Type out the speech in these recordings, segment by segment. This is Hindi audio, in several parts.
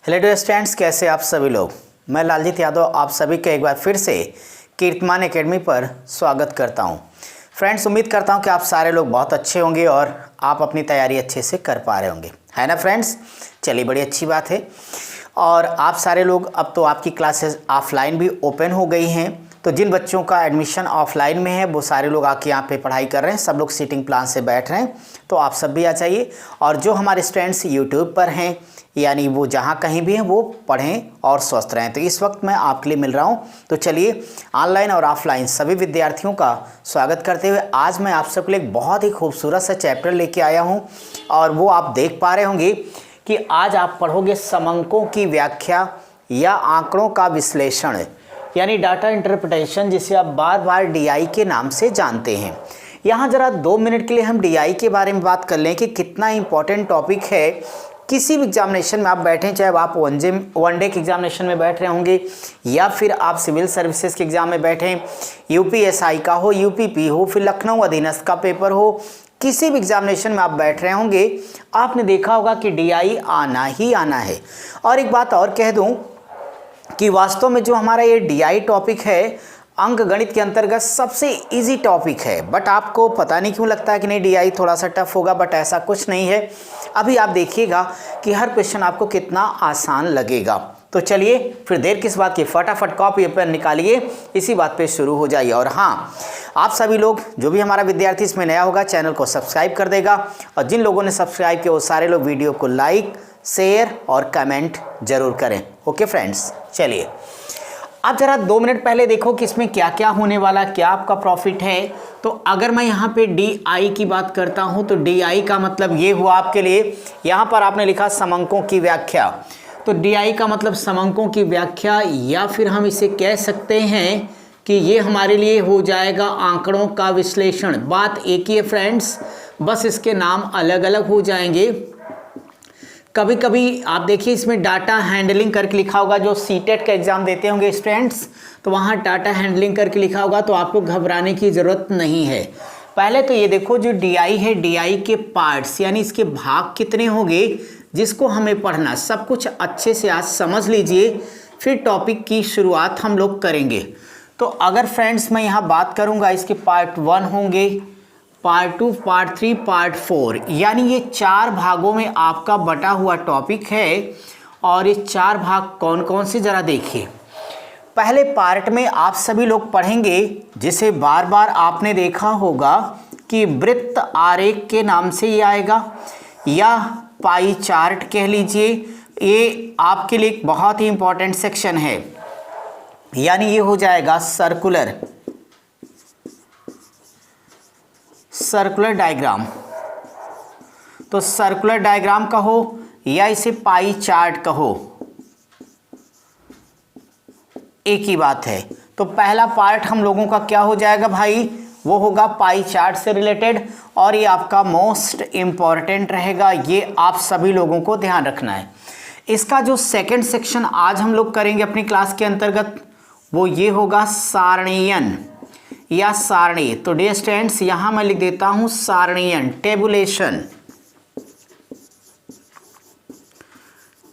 हेलो डियर स्टूडेंट्स, कैसे आप सभी लोग। मैं लालजीत यादव आप सभी का एक बार फिर से कीर्तिमान एकेडमी पर स्वागत करता हूं। फ्रेंड्स, उम्मीद करता हूं कि आप सारे लोग बहुत अच्छे होंगे और आप अपनी तैयारी अच्छे से कर पा रहे होंगे, है ना फ्रेंड्स। चलिए, बड़ी अच्छी बात है। और आप सारे लोग, अब तो आपकी क्लासेस ऑफलाइन भी ओपन हो गई हैं, तो जिन बच्चों का एडमिशन ऑफलाइन में है वो सारे लोग आके यहाँ पे पढ़ाई कर रहे हैं। सब लोग सीटिंग प्लान से बैठ रहे हैं, तो आप सब भी आ जाइए। और जो हमारे स्टूडेंट्स यूट्यूब पर हैं, यानी वो जहाँ कहीं भी हैं, वो पढ़ें और स्वस्थ रहें। तो इस वक्त मैं आपके लिए मिल रहा हूँ। तो चलिए, ऑनलाइन और ऑफलाइन सभी विद्यार्थियों का स्वागत करते हुए आज मैं आप सबके लिए एक बहुत ही खूबसूरत सा चैप्टर लेके आया हूँ। और वो आप देख पा रहे होंगे कि आज आप पढ़ोगे समंकों की व्याख्या या आंकड़ों का विश्लेषण, यानी डाटा इंटरप्रिटेशन, जिसे आप बार बार डीआई के नाम से जानते हैं। यहाँ ज़रा 2 मिनट के लिए हम डीआई के बारे में बात कर लें कि कितना इम्पोर्टेंट टॉपिक है। किसी भी एग्जामिनेशन में आप बैठें, चाहे आप वनडे के एग्जामिनेशन में बैठ रहे होंगे या फिर आप सिविल सर्विसेज के एग्जाम में बैठें, यूपीएसआई का हो, यूपीपी हो, फिर लखनऊ अधीनस्थ का पेपर हो, किसी भी एग्जामिनेशन में आप बैठ रहे होंगे, आपने देखा होगा कि डीआई आना ही आना है। और एक बात और कह दूं कि वास्तव में जो हमारा ये डीआई टॉपिक है, अंक गणित के अंतर्गत सबसे इजी टॉपिक है। बट आपको पता नहीं क्यों लगता है कि नहीं डीआई थोड़ा सा टफ होगा, बट ऐसा कुछ नहीं है। अभी आप देखिएगा कि हर क्वेश्चन आपको कितना आसान लगेगा। तो चलिए, फिर देर किस बात की, फटाफट कॉपी पेन निकालिए, इसी बात पे शुरू हो जाइए। और हाँ, आप सभी लोग, जो भी हमारा विद्यार्थी इसमें नया होगा, चैनल को सब्सक्राइब कर देगा। और जिन लोगों ने सब्सक्राइब किया वो सारे लोग वीडियो को लाइक, शेयर और कमेंट जरूर करें। ओके फ्रेंड्स, चलिए आप जरा 2 मिनट पहले देखो कि इसमें क्या क्या होने वाला, क्या आपका प्रॉफिट है। तो अगर मैं यहाँ पे डीआई की बात करता हूँ तो डीआई का मतलब ये हुआ आपके लिए, यहाँ पर आपने लिखा समंकों की व्याख्या। तो डीआई का मतलब समंकों की व्याख्या, या फिर हम इसे कह सकते हैं कि ये हमारे लिए हो जाएगा आंकड़ों का विश्लेषण। बात एक ही है फ्रेंड्स, बस इसके नाम अलग अलग हो जाएंगे। कभी कभी आप देखिए इसमें डाटा हैंडलिंग करके लिखा होगा, जो सीटेट का एग्जाम देते होंगे स्टूडेंट्स, तो वहाँ डाटा हैंडलिंग करके लिखा होगा, तो आपको घबराने की ज़रूरत नहीं है। पहले तो ये देखो, जो डीआई है, डीआई के पार्ट्स यानी इसके भाग कितने होंगे जिसको हमें पढ़ना, सब कुछ अच्छे से आज समझ लीजिए, फिर टॉपिक की शुरुआत हम लोग करेंगे। तो अगर फ्रेंड्स मैं यहाँ बात करूँगा, इसके पार्ट 1 होंगे, पार्ट 2, पार्ट 3, पार्ट 4, यानी ये 4 भागों में आपका बटा हुआ टॉपिक है। और ये 4 भाग कौन कौन से, जरा देखिए। पहले पार्ट में आप सभी लोग पढ़ेंगे, जिसे बार बार आपने देखा होगा कि वृत्त आरेख के नाम से ये आएगा, या पाई चार्ट कह लीजिए। ये आपके लिए एक बहुत ही इंपॉर्टेंट सेक्शन है, यानी ये हो जाएगा सर्कुलर डायग्राम। तो सर्कुलर डायग्राम कहो या इसे पाई चार्ट कहो, एक ही बात है। तो पहला पार्ट हम लोगों का क्या हो जाएगा भाई, वो होगा पाई चार्ट से रिलेटेड, और ये आपका मोस्ट इंपॉर्टेंट रहेगा, ये आप सभी लोगों को ध्यान रखना है। इसका जो सेकंड सेक्शन आज हम लोग करेंगे अपनी क्लास के अंतर्गत, वो ये होगा सारणीयन या सारणी। तो डियर स्टूडेंट्स, यहां मैं लिख देता हूं सारणीयन,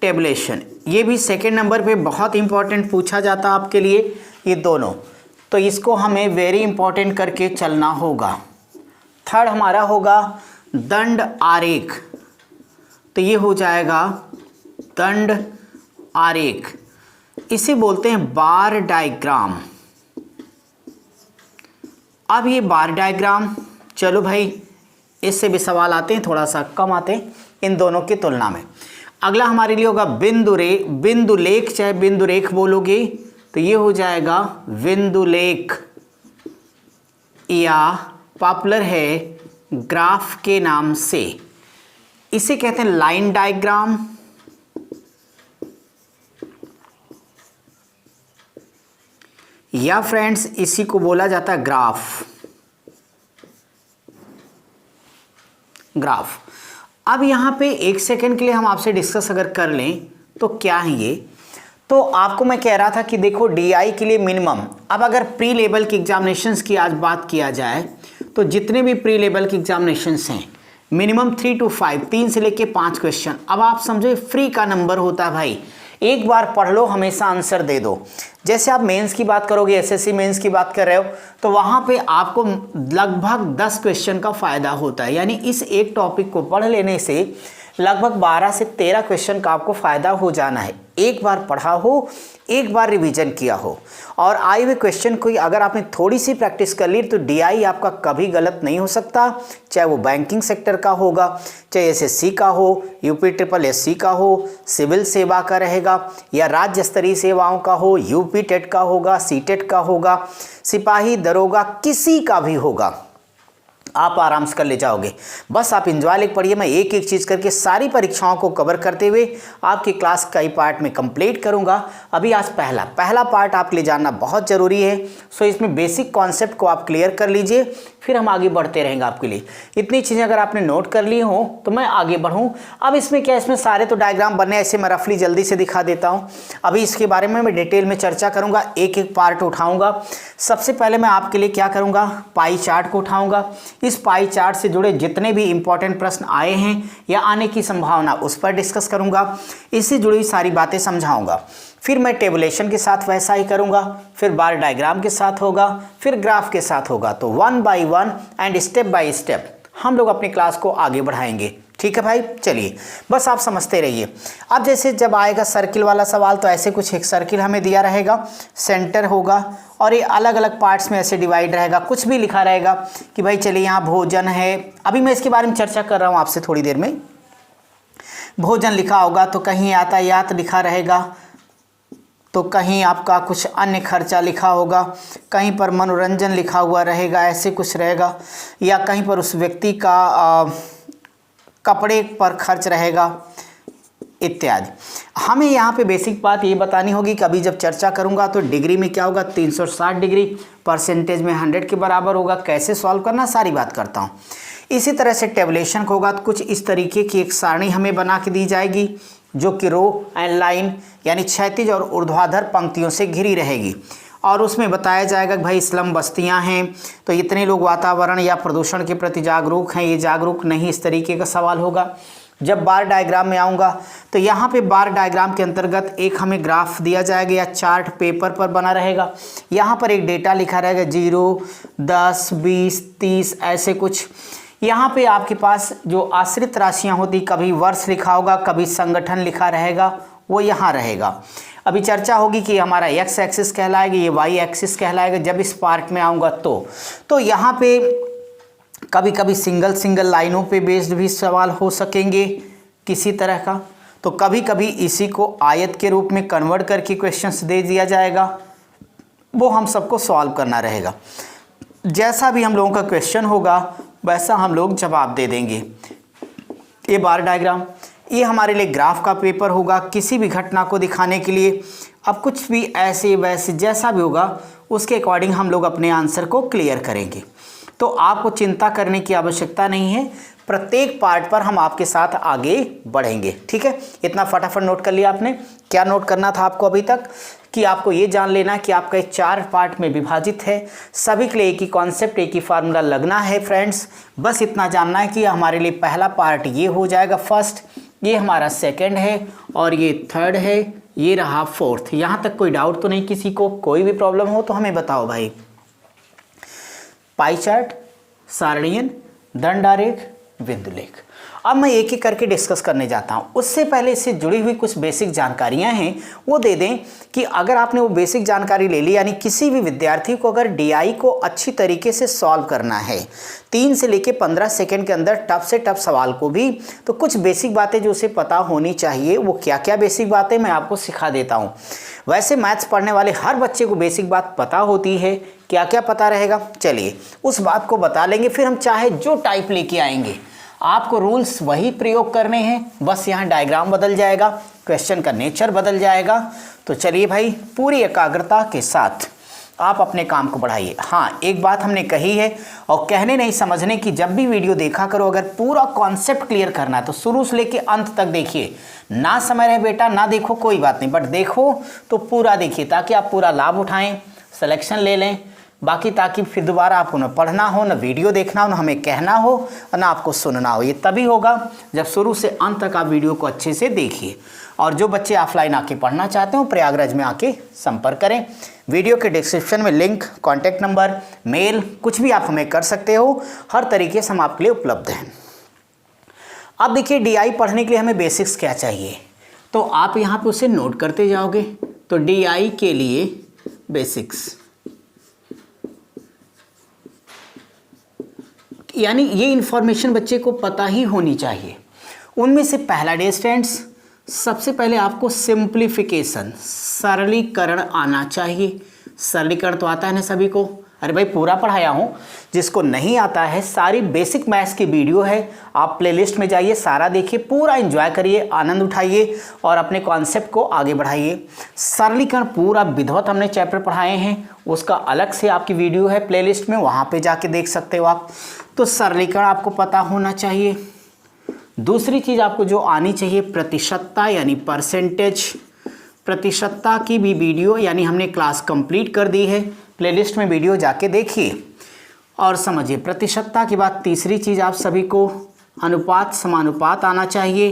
टेबुलेशन। ये भी सेकंड नंबर पे बहुत इंपॉर्टेंट पूछा जाता है आपके लिए, ये दोनों। तो इसको हमें वेरी इंपॉर्टेंट करके चलना होगा। थर्ड हमारा होगा दंड आरेख। तो ये हो जाएगा दंड आरेख, इसे बोलते हैं बार डायग्राम। अब ये बार डायग्राम, चलो भाई, इससे भी सवाल आते हैं, थोड़ा सा कम आते हैं इन दोनों की तुलना में। अगला हमारे लिए होगा बिंदु लेख, चाहे बिंदु रेख बोलोगे तो ये हो जाएगा बिंदु लेख, या पॉपुलर है ग्राफ के नाम से। इसे कहते हैं लाइन डायग्राम, या फ्रेंड्स इसी को बोला जाता है ग्राफ। अब यहाँ पे एक सेकंड के लिए हम आपसे डिस्कस अगर कर लें तो क्या है ये, तो आपको मैं कह रहा था कि देखो डीआई के लिए मिनिमम, अब अगर प्री लेवल की एग्जामिनेशंस की आज बात किया जाए तो जितने भी प्री लेवल की एग्जामिनेशंस हैं मिनिमम 3 to 5, 3 से लेके 5 क्वेश्चन। अब आप समझो फ्री का नंबर होता है भाई, एक बार पढ़ लो, हमेशा आंसर दे दो। जैसे आप मेंस की बात करोगे, एसएससी मेंस की बात कर रहे हो, तो वहाँ पे आपको लगभग 10 क्वेश्चन का फ़ायदा होता है। यानी इस एक टॉपिक को पढ़ लेने से लगभग 12 से 13 क्वेश्चन का आपको फ़ायदा हो जाना है। एक बार पढ़ा हो, एक बार रिवीजन किया हो, और आए हुए क्वेश्चन को अगर आपने थोड़ी सी प्रैक्टिस कर ली तो डीआई आपका कभी गलत नहीं हो सकता। चाहे वो बैंकिंग सेक्टर का होगा, चाहे एसएससी का हो, यूपी ट्रिपल एससी का हो, सिविल सेवा का रहेगा, या राज्य स्तरीय सेवाओं का हो, यूपी टेट का होगा, सीटेट का होगा, सिपाही दरोगा, किसी का भी होगा, आप आराम से कर ले जाओगे। बस आप इंजॉय लेके पढ़िए। मैं एक एक चीज़ करके सारी परीक्षाओं को कवर करते हुए आपकी क्लास कई पार्ट में कंप्लीट करूंगा। अभी आज पहला पार्ट आपके लिए जानना बहुत ज़रूरी है। सो इसमें बेसिक कॉन्सेप्ट को आप क्लियर कर लीजिए, फिर हम आगे बढ़ते रहेंगे आपके लिए। इतनी चीज़ें अगर आपने नोट कर ली हो तो मैं आगे बढ़ूँ। अब इसमें क्या, इसमें सारे तो डायग्राम बनने, ऐसे मैं रफली जल्दी से दिखा देता हूँ। अभी इसके बारे में मैं डिटेल में चर्चा करूँगा, एक एक पार्ट उठाऊँगा। सबसे पहले मैं आपके लिए क्या करूँगा, पाई चार्ट को उठाऊँगा। इस पाई चार्ट से जुड़े जितने भी इंपॉर्टेंट प्रश्न आए हैं या आने की संभावना, उस पर डिस्कस करूँगा। इससे जुड़ी हुई सारी बातें समझाऊँगा। फिर मैं टेबुलेशन के साथ वैसा ही करूँगा, फिर बार डायग्राम के साथ होगा, फिर ग्राफ के साथ होगा। तो 1 by 1 and step by step हम लोग अपनी क्लास को आगे बढ़ाएंगे। ठीक है भाई, चलिए बस आप समझते रहिए। अब जैसे जब आएगा सर्किल वाला सवाल, तो ऐसे कुछ एक सर्किल हमें दिया रहेगा, सेंटर होगा और ये अलग अलग पार्ट्स में ऐसे डिवाइड रहेगा। कुछ भी लिखा रहेगा कि भाई चलिए यहाँ भोजन है, अभी मैं इसके बारे में चर्चा कर रहा हूँ आपसे थोड़ी देर में। भोजन लिखा होगा तो कहीं यातायात लिखा रहेगा, तो कहीं आपका कुछ अन्य खर्चा लिखा होगा, कहीं पर मनोरंजन लिखा हुआ रहेगा, ऐसे कुछ रहेगा, या कहीं पर उस व्यक्ति का कपड़े पर खर्च रहेगा इत्यादि। हमें यहाँ पे बेसिक बात ये बतानी होगी कि अभी जब चर्चा करूँगा तो डिग्री में क्या होगा, 360 डिग्री, परसेंटेज में 100 के बराबर होगा। कैसे सॉल्व करना सारी बात करता हूँ। इसी तरह से टेबुलेशन होगा तो कुछ इस तरीके की एक सारणी हमें बना के दी जाएगी, जो कि रो एंड लाइन यानी क्षैतिज और ऊर्ध्वाधर पंक्तियों से घिरी रहेगी, और उसमें बताया जाएगा कि भाई स्लम बस्तियां हैं तो इतने लोग वातावरण या प्रदूषण के प्रति जागरूक हैं, ये जागरूक नहीं, इस तरीके का सवाल होगा। जब बार डायग्राम में आऊँगा तो यहाँ पे बार डायग्राम के अंतर्गत एक हमें ग्राफ दिया जाएगा या चार्ट पेपर पर बना रहेगा। यहाँ पर एक डेटा लिखा रहेगा 0, 10, 20, 30 ऐसे कुछ। यहाँ पे आपके पास जो आश्रित राशियाँ होती, कभी वर्ष लिखा होगा, कभी संगठन लिखा रहेगा, वो यहाँ रहेगा। अभी चर्चा होगी कि हमारा एक्स एक्सिस कहलाएगा, ये वाई एक्सिस कहलाएगा जब इस पार्ट में आऊँगा तो यहाँ पे कभी कभी सिंगल लाइनों पे बेस्ड भी सवाल हो सकेंगे किसी तरह का, तो कभी कभी इसी को आयत के रूप में कन्वर्ट करके क्वेश्चंस दे दिया जाएगा, वो हम सबको सॉल्व करना रहेगा। जैसा भी हम लोगों का क्वेश्चन होगा वैसा हम लोग जवाब दे देंगे। ये बार डायग्राम, ये हमारे लिए ग्राफ का पेपर होगा किसी भी घटना को दिखाने के लिए। अब कुछ भी ऐसे वैसे जैसा भी होगा उसके अकॉर्डिंग हम लोग अपने आंसर को क्लियर करेंगे। तो आपको चिंता करने की आवश्यकता नहीं है, प्रत्येक पार्ट पर हम आपके साथ आगे बढ़ेंगे। ठीक है, इतना फटाफट नोट कर लिया आपने। क्या नोट करना था आपको अभी तक, कि आपको ये जान लेना कि आपका एक 4 पार्ट में विभाजित है, सभी के लिए एक ही कॉन्सेप्ट, एक ही फार्मूला लगना है फ्रेंड्स। बस इतना जानना है कि हमारे लिए पहला पार्ट ये हो जाएगा फर्स्ट, ये हमारा सेकंड है, और ये थर्ड है, ये रहा फोर्थ। यहाँ तक कोई डाउट तो नहीं किसी को? कोई भी प्रॉब्लम हो तो हमें बताओ भाई। पाई चार्ट, सारणियन, दंडारेख, बिंदुलेख। अब मैं एक एक करके डिस्कस करने जाता हूँ। उससे पहले इससे जुड़ी हुई कुछ बेसिक जानकारियाँ हैं वो दे दें कि अगर आपने वो बेसिक जानकारी ले ली, यानी किसी भी विद्यार्थी को अगर डीआई को अच्छी तरीके से सॉल्व करना है 3 से लेकर 15 सेकंड के अंदर टफ से टफ सवाल को भी, तो कुछ बेसिक बातें जो उसे पता होनी चाहिए। वो क्या क्या बेसिक बातें मैं आपको सिखा देता हूँ। वैसे मैथ्स पढ़ने वाले हर बच्चे को बेसिक बात पता होती है, क्या क्या पता रहेगा, चलिए उस बात को बता लेंगे। फिर हम चाहे जो टाइप लेके आएंगे, आपको रूल्स वही प्रयोग करने हैं, बस यहाँ डायग्राम बदल जाएगा, क्वेश्चन का नेचर बदल जाएगा। तो चलिए भाई, पूरी एकाग्रता के साथ आप अपने काम को बढ़ाइए। हाँ, एक बात हमने कही है और कहने नहीं समझने की, जब भी वीडियो देखा करो, अगर पूरा कॉन्सेप्ट क्लियर करना है तो शुरू से लेके अंत तक देखिए। ना समय रहे बेटा ना देखो कोई बात नहीं, बट देखो तो पूरा देखिए, ताकि आप पूरा लाभ उठाएं, सिलेक्शन ले लें। बाकी ताकि फिर दोबारा आपको न पढ़ना हो, न वीडियो देखना हो, न हमें कहना हो, और ना आपको सुनना हो। ये तभी होगा जब शुरू से अंत तक आप वीडियो को अच्छे से देखिए। और जो बच्चे ऑफलाइन आके पढ़ना चाहते हो प्रयागराज में आके संपर्क करें। वीडियो के डिस्क्रिप्शन में लिंक, कॉन्टैक्ट नंबर, मेल कुछ भी आप हमें कर सकते हो। हर तरीके से हम आपके लिए उपलब्ध हैं। अब देखिए DI पढ़ने के लिए हमें बेसिक्स क्या चाहिए, तो आप यहाँ पे उसे नोट करते जाओगे। तो DI के लिए बेसिक्स यानी ये इन्फॉर्मेशन बच्चे को पता ही होनी चाहिए। उनमें से पहला डिस्टेंस, सबसे पहले आपको सिंप्लीफिकेशन सरलीकरण आना चाहिए। सरलीकरण तो आता है ना सभी को, अरे भाई पूरा पढ़ाया हूँ। जिसको नहीं आता है सारी बेसिक मैथ्स की वीडियो है, आप प्लेलिस्ट में जाइए, सारा देखिए, पूरा एंजॉय करिए, आनंद उठाइए और अपने कॉन्सेप्ट को आगे बढ़ाइए। सरलीकरण पूरा विधिवत हमने चैप्टर पढ़ाए हैं, उसका अलग से आपकी वीडियो है प्लेलिस्ट में, वहाँ पे जाके देख सकते हो आप। तो सरलीकरण आपको पता होना चाहिए। दूसरी चीज़ आपको जो आनी चाहिए प्रतिशतता यानी परसेंटेज। प्रतिशतता की भी वीडियो यानी हमने क्लास कंप्लीट कर दी है, प्लेलिस्ट में वीडियो जाके देखिए और समझिए। प्रतिशतता के बाद तीसरी चीज़ आप सभी को अनुपात समानुपात आना चाहिए।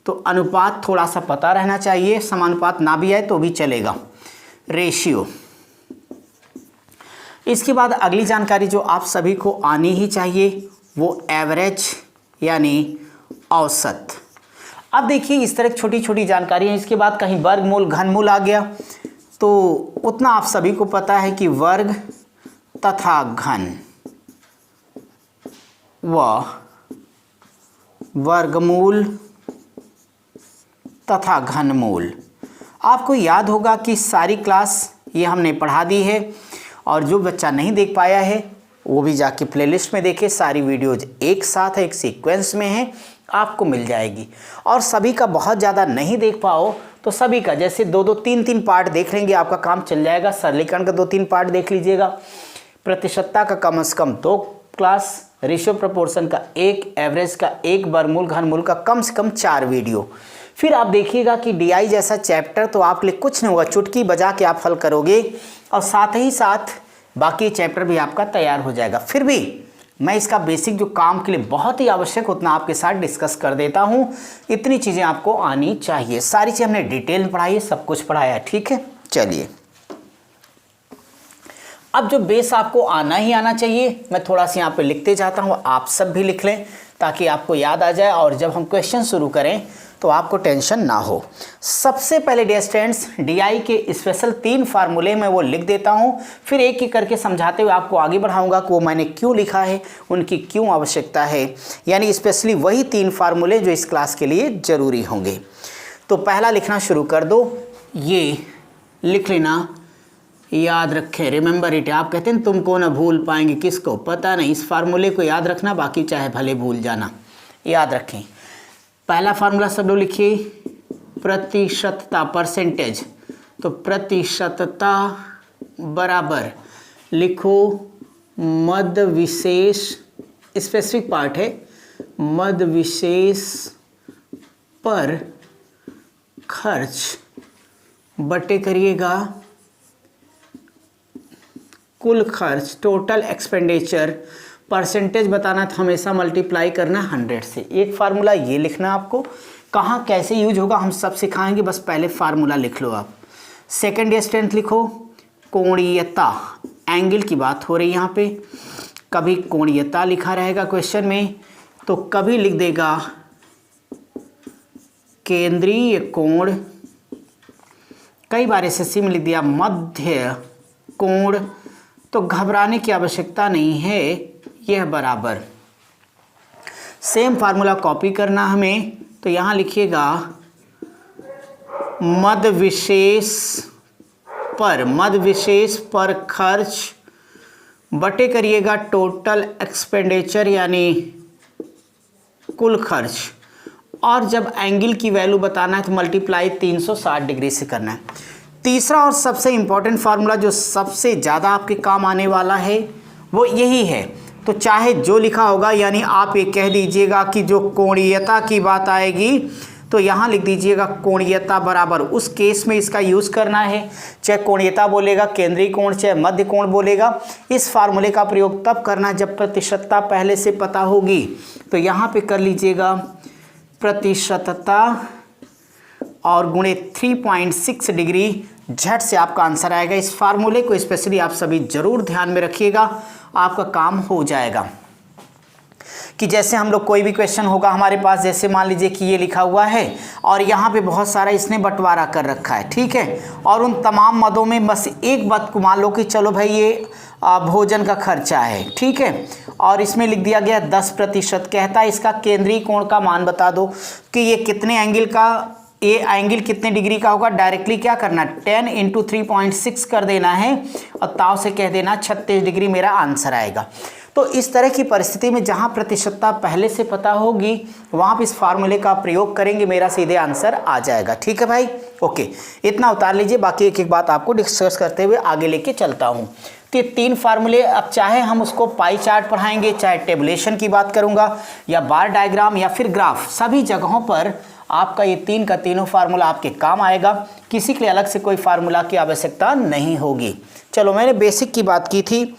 तो अनुपात थोड़ा सा पता रहना चाहिए, समानुपात ना भी आए तो भी चलेगा, रेशियो। इसके बाद अगली जानकारी जो आप सभी को आनी ही चाहिए वो एवरेज यानी औसत। अब देखिए इस तरह छोटी छोटी जानकारी है। इसके बाद कहीं वर्गमूल घनमूल आ गया तो उतना आप सभी को पता है कि वर्ग तथा घन व वर्गमूल तथा घनमूल आपको याद होगा कि सारी क्लास ये हमने पढ़ा दी है। और जो बच्चा नहीं देख पाया है वो भी जाके प्लेलिस्ट में देखे, सारी वीडियोज एक साथ है, एक सीक्वेंस में है, आपको मिल जाएगी। और सभी का बहुत ज़्यादा नहीं देख पाओ तो सभी का जैसे 2-2, 3-3 पार्ट देख लेंगे, आपका काम चल जाएगा। सरलीकरण का 2-3 पार्ट देख लीजिएगा, प्रतिशतता का कम से कम 2 क्लास, रेशियो प्रोपोर्शन का 1, एवरेज का 1, वर्गमूल घनमूल का कम से कम 4 वीडियो। फिर आप देखिएगा कि DI जैसा चैप्टर तो आपके लिए कुछ नहीं होगा, चुटकी बजा के आप हल करोगे और साथ ही साथ बाकी चैप्टर भी आपका तैयार हो जाएगा। फिर भी मैं इसका बेसिक जो काम के लिए बहुत ही आवश्यक उतना आपके साथ डिस्कस कर देता हूँ। इतनी चीज़ें आपको आनी चाहिए, सारी चीज़ हमने डिटेल में पढ़ाई है, सब कुछ पढ़ाया है, ठीक है। चलिए अब जो बेस आपको आना ही आना चाहिए, मैं थोड़ा सा यहाँ पे लिखते जाता हूँ, आप सब भी लिख लें ताकि आपको याद आ जाए और जब हम क्वेश्चन शुरू करें तो आपको टेंशन ना हो। सबसे पहले डियर स्टूडेंट्स DI के स्पेशल 3 फार्मूले मैं वो लिख देता हूँ, फिर एक एक करके समझाते हुए आपको आगे बढ़ाऊंगा कि वो मैंने क्यों लिखा है, उनकी क्यों आवश्यकता है, यानी स्पेशली वही 3 फार्मूले जो इस क्लास के लिए ज़रूरी होंगे। तो पहला लिखना शुरू कर दो, ये लिख लेना, याद रखें, रिमेंबर इट। आप कहते हैं तुमको ना भूल पाएंगे, किसको पता नहीं, इस फार्मूले को याद रखना, बाकी चाहे भले भूल जाना, याद रखें। पहला फार्मूला सब लोग लिखिए, प्रतिशतता परसेंटेज। तो प्रतिशतता बराबर लिखो मद विशेष, स्पेसिफिक पार्ट है, मद विशेष पर खर्च बटे करिएगा कुल खर्च, टोटल एक्सपेंडिचर। परसेंटेज बताना तो हमेशा मल्टीप्लाई करना 100 से। एक फार्मूला ये लिखना, आपको कहाँ कैसे यूज होगा हम सब सिखाएंगे, बस पहले फार्मूला लिख लो आप। सेकेंड स्ट्रेंथ लिखो, कोणीयता, एंगल की बात हो रही है यहाँ पे, कभी कोणीयता लिखा रहेगा क्वेश्चन में तो कभी लिख देगा केंद्रीय कोण, कई बार एसएससी में लिख दिया मध्य कोण। तो घबराने की आवश्यकता नहीं है, यह बराबर। सेम फार्मूला कॉपी करना हमें, तो यहाँ लिखिएगा मद विशेष पर खर्च बटे करिएगा टोटल एक्सपेंडिचर यानी कुल खर्च। और जब एंगल की वैल्यू बताना है तो मल्टीप्लाई 360 डिग्री से करना है। तीसरा और सबसे इम्पॉर्टेंट फार्मूला जो सबसे ज़्यादा आपके काम आने वाला है वो यही है। तो चाहे जो लिखा होगा, यानी आप ये कह दीजिएगा कि जो कोणीयता की बात आएगी तो यहाँ लिख दीजिएगा कोणीयता बराबर, उस केस में इसका यूज़ करना है, चाहे कोणीयता बोलेगा, केंद्रीय कोण, चाहे मध्य कोण बोलेगा। इस फार्मूले का प्रयोग तब करना जब प्रतिशतता पहले से पता होगी। तो यहाँ पे कर लीजिएगा प्रतिशतता और गुणे 3.6 डिग्री, झट से आपका आंसर आएगा। इस फार्मूले को स्पेशली आप सभी जरूर ध्यान में रखिएगा, आपका काम हो जाएगा। कि जैसे हम लोग कोई भी क्वेश्चन होगा हमारे पास, जैसे मान लीजिए कि ये लिखा हुआ है और यहाँ पे बहुत सारा इसने बंटवारा कर रखा है, ठीक है, और उन तमाम मदों में बस एक बात को मान लो कि चलो भाई ये भोजन का खर्चा है, ठीक है, और इसमें लिख दिया गया 10%। कहता है इसका केंद्रीय कोण का मान बता दो कि ये कितने एंगल का, ये एंगल कितने डिग्री का होगा। डायरेक्टली क्या करना, 10 × 3.6 कर देना है और ताव से कह देना 36 डिग्री मेरा आंसर आएगा। तो इस तरह की परिस्थिति में जहां प्रतिशतता पहले से पता होगी वहां पे इस फार्मूले का प्रयोग करेंगे, मेरा सीधे आंसर आ जाएगा। ठीक है भाई, ओके, इतना उतार लीजिए, बाकी एक एक बात आपको डिस्कस करते हुए आगे लेके चलता हूं। तो ये 3 फार्मूले, अब चाहे हम उसको पाई चार्ट पढ़ाएंगे, चाहे टेबुलेशन की बात करूंगा या बार डायग्राम या फिर ग्राफ, सभी जगहों पर आपका ये 3 का तीनों फार्मूला आपके काम आएगा। किसी के लिए अलग से कोई फार्मूला की आवश्यकता नहीं होगी। चलो, मैंने बेसिक की बात की थी,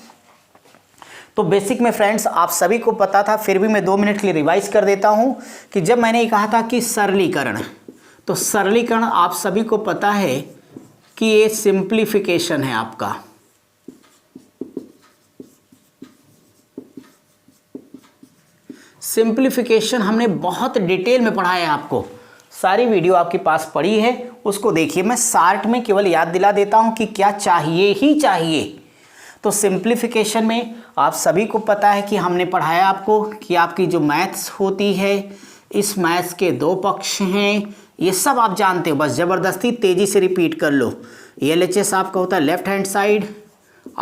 तो बेसिक में फ्रेंड्स आप सभी को पता था, फिर भी मैं 2 मिनट के लिए रिवाइज कर देता हूं कि जब मैंने ये कहा था कि सरलीकरण, तो सरलीकरण आप सभी को पता है कि ये सिंप्लीफिकेशन है आपका। सिंप्लीफिकेशन हमने बहुत डिटेल में पढ़ा है आपको, सारी वीडियो आपके पास पड़ी है, उसको देखिए। मैं शार्ट में केवल याद दिला देता हूं कि क्या चाहिए ही चाहिए। तो सिंप्लीफिकेशन में आप सभी को पता है कि हमने पढ़ाया आपको कि आपकी जो मैथ्स होती है, इस मैथ्स के 2 पक्ष हैं, ये सब आप जानते हो, बस ज़बरदस्ती तेज़ी से रिपीट कर लो। LHS आपका होता है left hand side,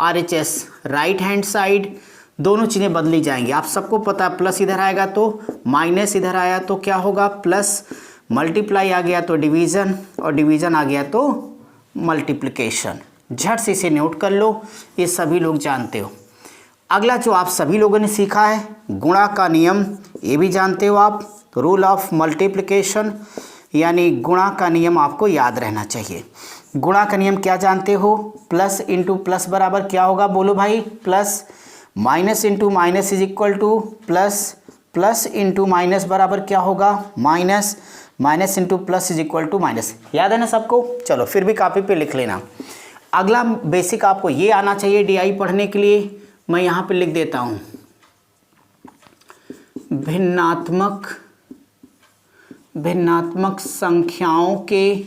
RHS right hand side, दोनों चीज़ें बदली जाएंगी, आप सबको पता है। प्लस इधर आएगा तो माइनस, इधर आया तो क्या होगा प्लस, मल्टीप्लाई आ गया तो डिवीज़न, और डिवीज़न आ गया तो मल्टीप्लिकेशन। झट से इसे नोट कर लो, ये सभी लोग जानते हो। अगला जो आप सभी लोगों ने सीखा है गुणा का नियम, ये भी जानते हो आप, तो रूल ऑफ मल्टीप्लिकेशन, यानी गुणा का नियम आपको याद रहना चाहिए। गुणा का नियम क्या जानते हो, प्लस इंटू प्लस बराबर क्या होगा, बोलो भाई, plus, minus into minus is equal to plus, plus into minus बराबर क्या होगा minus, minus into plus is equal to minus. याद है ना सबको? चलो फिर भी कॉपी पे लिख लेना। अगला बेसिक आपको ये आना चाहिए डीआई पढ़ने के लिए, मैं यहाँ पे लिख देता हूँ, भिन्नात्मक संख्याओं के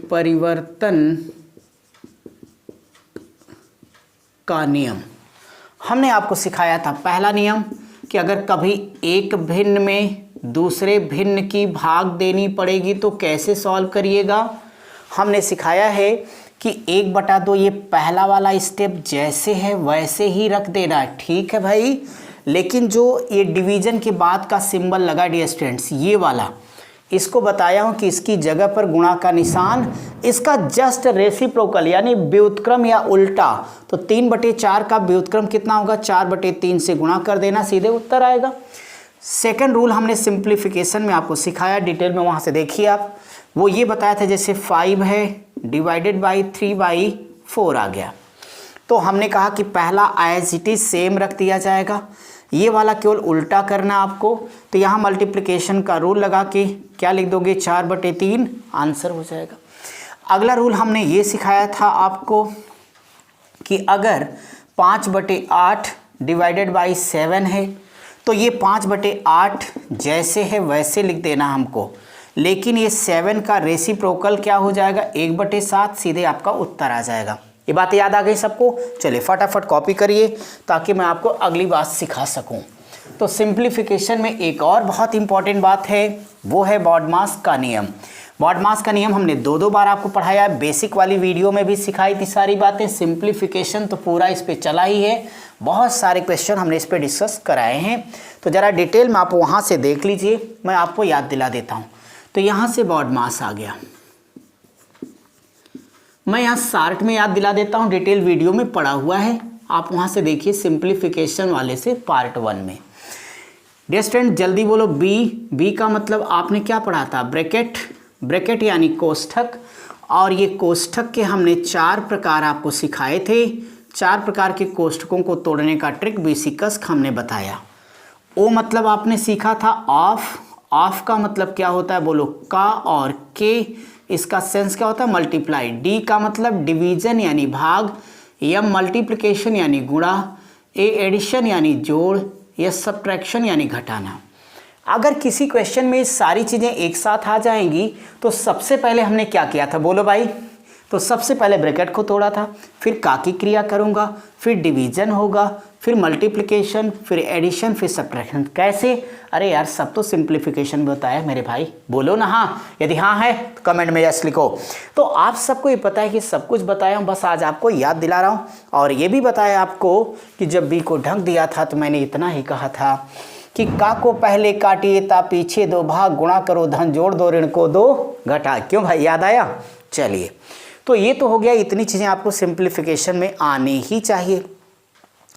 परिवर्तन का नियम। हमने आपको सिखाया था पहला नियम कि अगर कभी एक भिन्न में दूसरे भिन्न की भाग देनी पड़ेगी तो कैसे सॉल्व करिएगा। हमने सिखाया है कि 1/2 ये पहला वाला स्टेप जैसे है वैसे ही रख देना, ठीक है भाई। लेकिन जो ये डिवीजन के बाद का सिंबल लगा डियर स्टूडेंट्स, ये वाला, इसको बताया हूँ कि इसकी जगह पर गुणा का निशान, इसका जस्ट रेसिप्रोकल यानी व्युत्क्रम या उल्टा, तो 3/4 का व्युत्क्रम कितना होगा, 4/3 से गुणा कर देना, सीधे उत्तर आएगा। सेकंड रूल हमने सिंप्लीफिकेशन में आपको सिखाया डिटेल में, वहाँ से देखिए आप। वो ये बताया था जैसे 5 है डिवाइडेड बाई 3/4 आ गया, तो हमने कहा कि पहला एज इट इज सेम रख दिया जाएगा, ये वाला केवल उल्टा करना आपको। तो यहाँ मल्टीप्लिकेशन का रूल लगा के क्या लिख दोगे, 4/3 आंसर हो जाएगा। अगला रूल हमने ये सिखाया था आपको कि अगर 5/8 डिवाइडेड बाई 7 है तो ये 5/8 जैसे है वैसे लिख देना हमको, लेकिन ये 7 का रेसिप्रोकल क्या हो जाएगा, 1/7, सीधे आपका उत्तर आ जाएगा। ये बात याद आ गई सबको? चलिए फटाफट कॉपी करिए ताकि मैं आपको अगली बात सिखा सकूं। तो सिंप्लीफिकेशन में एक और बहुत इंपॉर्टेंट बात है, वो है बॉडमास का नियम। बॉडमास का नियम हमने 2 बार आपको पढ़ाया है, बेसिक वाली वीडियो में भी सिखाई थी सारी बातें। सिंप्लीफिकेशन तो पूरा इस पर चला ही है, बहुत सारे क्वेश्चन हमने इस पर डिस्कस कराए हैं, तो ज़रा डिटेल में आप वहाँ से देख लीजिए, मैं आपको याद दिला देता हूँ। तो यहाँ से बॉडमास आ गया, मैं यहाँ शार्ट में याद दिला देता हूँ, डिटेल वीडियो में पढ़ा हुआ है, आप वहाँ से देखिए सिंप्लीफिकेशन वाले से पार्ट 1 में। डियर स्टूडेंट जल्दी बोलो, बी का मतलब आपने क्या पढ़ा था, ब्रैकेट यानी कोष्ठक, और ये कोष्ठक के हमने 4 प्रकार आपको सिखाए थे। 4 प्रकार के कोष्ठकों को तोड़ने का ट्रिक बेसिकस हमने बताया। ओ मतलब आपने सीखा था ऑफ, ऑफ का मतलब क्या होता है बोलो, का, और के इसका सेंस क्या होता है, मल्टीप्लाई। डी का मतलब डिवीजन यानी भाग, एम मल्टीप्लिकेशन यानी गुणा, ए एडिशन यानी जोड़, या सब्ट्रैक्शन यानी घटाना। अगर किसी क्वेश्चन में ये सारी चीज़ें एक साथ आ जाएंगी तो सबसे पहले हमने क्या किया था बोलो भाई, तो सबसे पहले ब्रैकेट को तोड़ा था, फिर का की क्रिया करूँगा, फिर डिवीजन होगा, फिर मल्टीप्लिकेशन, फिर एडिशन, फिर सब्ट्रैक्शन। कैसे? अरे यार सब तो सिंप्लीफिकेशन में होता है मेरे भाई, बोलो ना हाँ, यदि हाँ है तो कमेंट में यस लिखो। तो आप सबको ये पता है कि सब कुछ बताया हूँ, बस आज आपको याद दिला रहा हूँ। और ये भी बताया आपको कि जब बी को ढक दिया था तो मैंने इतना ही कहा था कि का को पहले काटिए ता पीछे दो भाग, गुणा करो धन जोड़ दो ऋण को दो घटा। क्यों भाई, याद आया? चलिए, तो ये तो हो गया, इतनी चीज़ें आपको सिंप्लीफिकेशन में आनी ही चाहिए।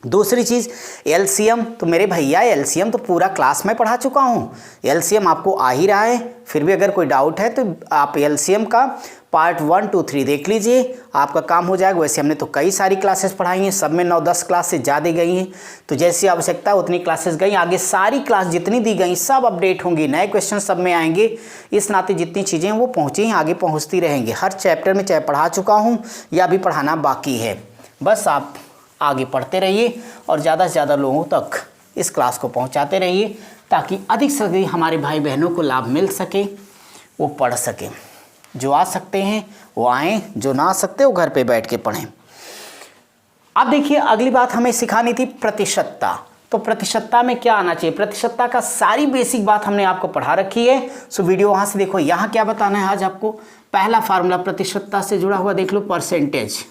दूसरी चीज़ एलसीएम, तो मेरे भैया एलसीएम तो पूरा क्लास में पढ़ा चुका हूँ, एलसीएम आपको आ ही रहा है। फिर भी अगर कोई डाउट है तो आप एलसीएम का पार्ट 1, 2, 3 देख लीजिए, आपका काम हो जाएगा। वैसे हमने तो कई सारी क्लासेस पढ़ाई हैं, सब में 9-10 क्लास से ज़्यादा गई हैं, तो जैसी आवश्यकता उतनी क्लासेस गई। आगे सारी क्लास जितनी दी गई सब अपडेट होंगी, नए क्वेश्चन सब में आएंगे। इस नाते जितनी चीज़ें वो पहुँची हैं आगे पहुँचती रहेंगी। हर चैप्टर में चाहे पढ़ा चुका हूँ या अभी पढ़ाना बाकी है, बस आप आगे पढ़ते रहिए और ज़्यादा से ज़्यादा लोगों तक इस क्लास को पहुंचाते रहिए, ताकि अधिक से अधिक हमारे भाई बहनों को लाभ मिल सके, वो पढ़ सकें। जो आ सकते हैं वो आएँ, जो ना आ सकते वो घर पे बैठ के पढ़ें। अब देखिए अगली बात हमें सिखानी थी प्रतिशतता। तो प्रतिशतता में क्या आना चाहिए, प्रतिशतता का सारी बेसिक बात हमने आपको पढ़ा रखी है। सो वीडियो वहाँ से देखो। यहाँ क्या बताना है आज आपको, पहला फार्मूला प्रतिशतता से जुड़ा हुआ देख लो, परसेंटेज।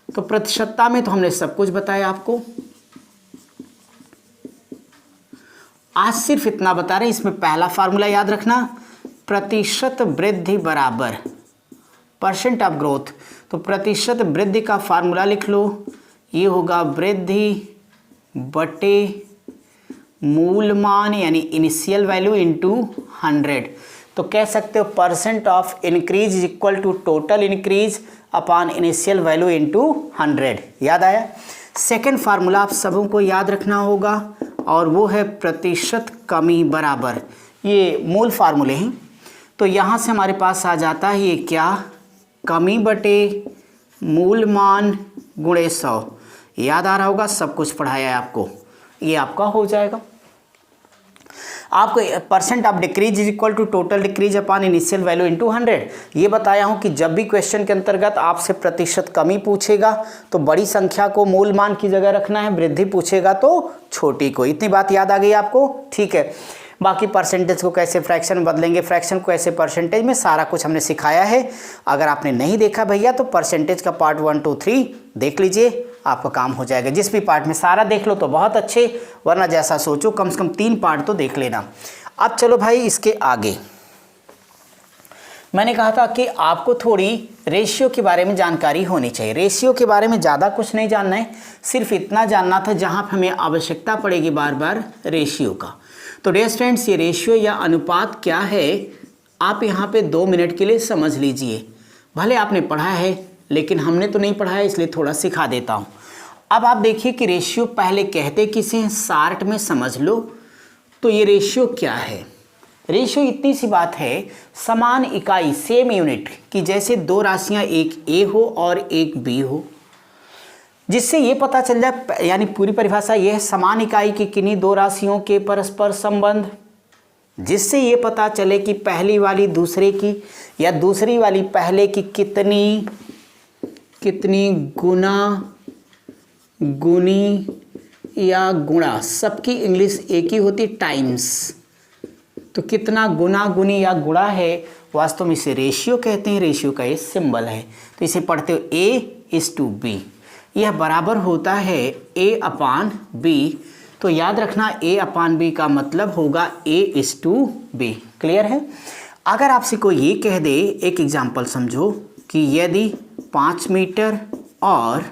तो प्रतिशतता में तो हमने सब कुछ बताया आपको, आज सिर्फ इतना बता रहे हैं। इसमें पहला फार्मूला याद रखना, प्रतिशत वृद्धि बराबर परसेंट ऑफ ग्रोथ। तो प्रतिशत वृद्धि का फार्मूला लिख लो, ये होगा वृद्धि बटे मूल मान यानी इनिशियल वैल्यू इनटू 100। तो कह सकते हो percent of increase is equal to total increase upon initial value into 100। याद आया? सेकंड फार्मूला आप सबों को याद रखना होगा, और वो है प्रतिशत कमी बराबर, ये मूल फार्मूले हैं। तो यहाँ से हमारे पास आ जाता है ये क्या, कमी बटे मूल मान गुणे 100। याद आ रहा होगा, सब कुछ पढ़ाया है आपको, ये आपका हो जाएगा। आपको percent of decrease is equal to total decrease upon initial value into 100। ये बताया हूँ कि जब भी क्वेश्चन के अंतर्गत आपसे प्रतिशत कमी पूछेगा तो बड़ी संख्या को मूल मान की जगह रखना है, वृद्धि पूछेगा तो छोटी को। इतनी बात याद आ गई आपको? ठीक है। बाकी परसेंटेज को कैसे फ्रैक्शन में बदलेंगे, फ्रैक्शन को कैसे परसेंटेज में, सारा कुछ हमने सिखाया है। अगर आपने नहीं देखा भैया तो परसेंटेज का पार्ट 1, 2, 3 देख लीजिए, आपका काम हो जाएगा। जिस भी पार्ट में सारा देख लो तो बहुत अच्छे, वरना जैसा सोचो कम से कम 3 पार्ट तो देख लेना। अब चलो भाई इसके आगे, मैंने कहा था कि आपको थोड़ी रेशियो के बारे में जानकारी होनी चाहिए। रेशियो के बारे में ज़्यादा कुछ नहीं जानना है, सिर्फ इतना जानना था जहाँ पर हमें आवश्यकता पड़ेगी बार बार रेशियो का। तो डियर स्टूडेंट्स, ये रेशियो या अनुपात क्या है, आप यहाँ पे 2 मिनट के लिए समझ लीजिए। भले आपने पढ़ा है लेकिन हमने तो नहीं पढ़ा है, इसलिए थोड़ा सिखा देता हूँ। अब आप देखिए कि रेशियो पहले कहते किसे हैं, शार्ट में समझ लो। तो ये रेशियो क्या है, रेशियो इतनी सी बात है, समान इकाई सेम यूनिट कि जैसे 2 राशियाँ एक ए हो और एक बी हो, जिससे ये पता चल जाए, यानी पूरी परिभाषा ये है, समान इकाई की किन्हीं 2 राशियों के परस्पर संबंध, जिससे ये पता चले कि पहली वाली दूसरे की या दूसरी वाली पहले की कितनी गुना, गुनी या गुणा, सबकी इंग्लिश एक ही होती, टाइम्स। तो कितना गुना, गुनी या गुणा है, वास्तव में इसे रेशियो कहते हैं। रेशियो का ये सिंबल है। तो इसे पढ़ते हो A:B, यह बराबर होता है A/B। तो याद रखना A/B का मतलब होगा A:B। क्लियर है? अगर आपसे कोई ये कह दे, एक एग्जाम्पल समझो कि यदि 5 मीटर और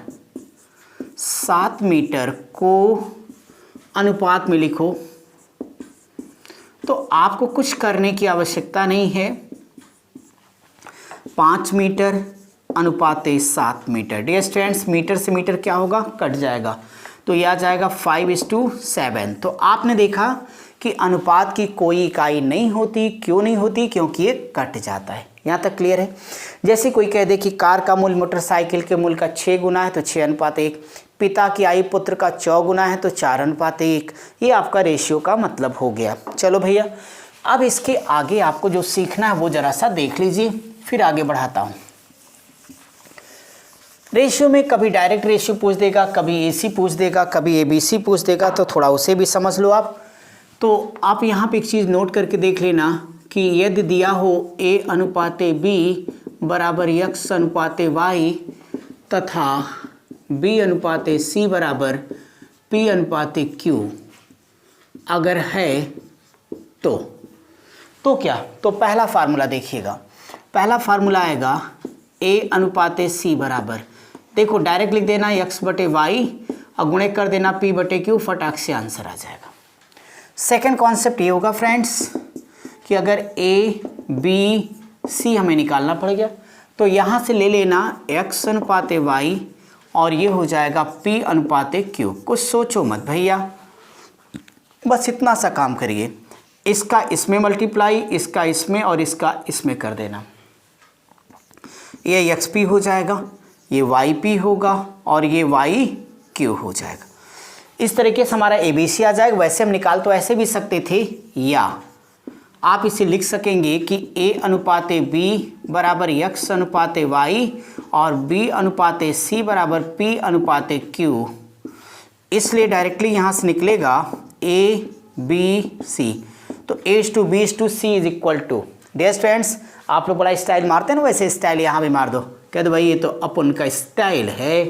7 मीटर को अनुपात में लिखो, तो आपको कुछ करने की आवश्यकता नहीं है। 5 मीटर अनुपात 7 मीटर। डियर स्टूडेंट्स, मीटर से मीटर क्या होगा, कट जाएगा। तो यह आ जाएगा 5:7। तो आपने देखा कि अनुपात की कोई इकाई नहीं होती। क्यों नहीं होती? क्योंकि ये कट जाता है। यहाँ तक क्लियर है। जैसे कोई कह दे कि कार का मूल्य मोटरसाइकिल के मूल्य का 6 गुना है तो 6:1, पिता की आयु पुत्र का 4 गुना है तो 4:1। ये आपका रेशियो का मतलब हो गया। चलो भैया, अब इसके आगे आपको जो सीखना है वो ज़रा सा देख लीजिए, फिर आगे बढ़ाता हूँ। रेशियो में कभी डायरेक्ट रेशियो पूछ देगा, कभी एसी पूछ देगा, कभी एबीसी पूछ देगा, तो थोड़ा उसे भी समझ लो आप। तो आप यहाँ पे एक चीज़ नोट करके देख लेना कि यदि दिया हो A/B बराबर X/Y तथा B/C बराबर P/Q अगर है तो क्या? तो पहला फार्मूला देखिएगा। पहला फार्मूला आएगा A/C बराबर, देखो डायरेक्ट लिख देना X/Y और गुणे कर देना P/Q, फटाक से आंसर आ जाएगा। सेकंड कॉन्सेप्ट ये होगा फ्रेंड्स कि अगर A/B/C हमें निकालना पड़ गया तो यहाँ से ले लेना X/Y और ये हो जाएगा P/Q। कुछ सोचो मत भैया, बस इतना सा काम करिए। इसका इसमें मल्टीप्लाई, इसका इसमें और इसका इसमें कर देना। ये XP हो जाएगा, ये YP होगा और ये YQ हो जाएगा। इस तरीके से हमारा ABC आ जाएगा। वैसे हम निकाल तो ऐसे भी सकते थे, या आप इसे लिख सकेंगे कि A/B बराबर X/Y और B/C बराबर P/Q। इसलिए डायरेक्टली यहाँ से निकलेगा ABC। तो A/B/C is equal to, dear students आप लोग बड़ा स्टाइल मारते हैं ना, वैसे स्टाइल यहाँ भी मार दो। कह दो भाई ये तो अपन का स्टाइल है।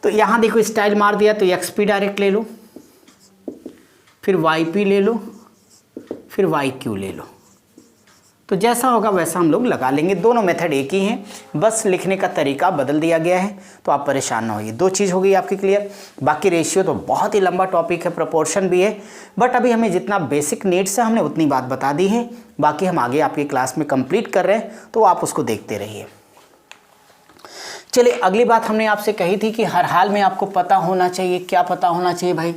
तो यहाँ देखो स्टाइल मार दिया तो XP डायरेक्ट ले लो, फिर YP ले लो, फिर YQ ले लो। तो जैसा होगा वैसा हम लोग लगा लेंगे। दोनों मेथड एक ही हैं, बस लिखने का तरीका बदल दिया गया है, तो आप परेशान ना होइए। 2 चीज़ हो गई आपकी क्लियर। बाकी रेशियो तो बहुत ही लंबा टॉपिक है, प्रोपोर्शन भी है, बट अभी हमें जितना बेसिक नीड्स है हमने उतनी बात बता दी है। बाकी हम आगे आपकी क्लास में कंप्लीट कर रहे हैं, तो आप उसको देखते रहिए। चलिए, अगली बात हमने आपसे कही थी कि हर हाल में आपको पता होना चाहिए। क्या पता होना चाहिए भाई?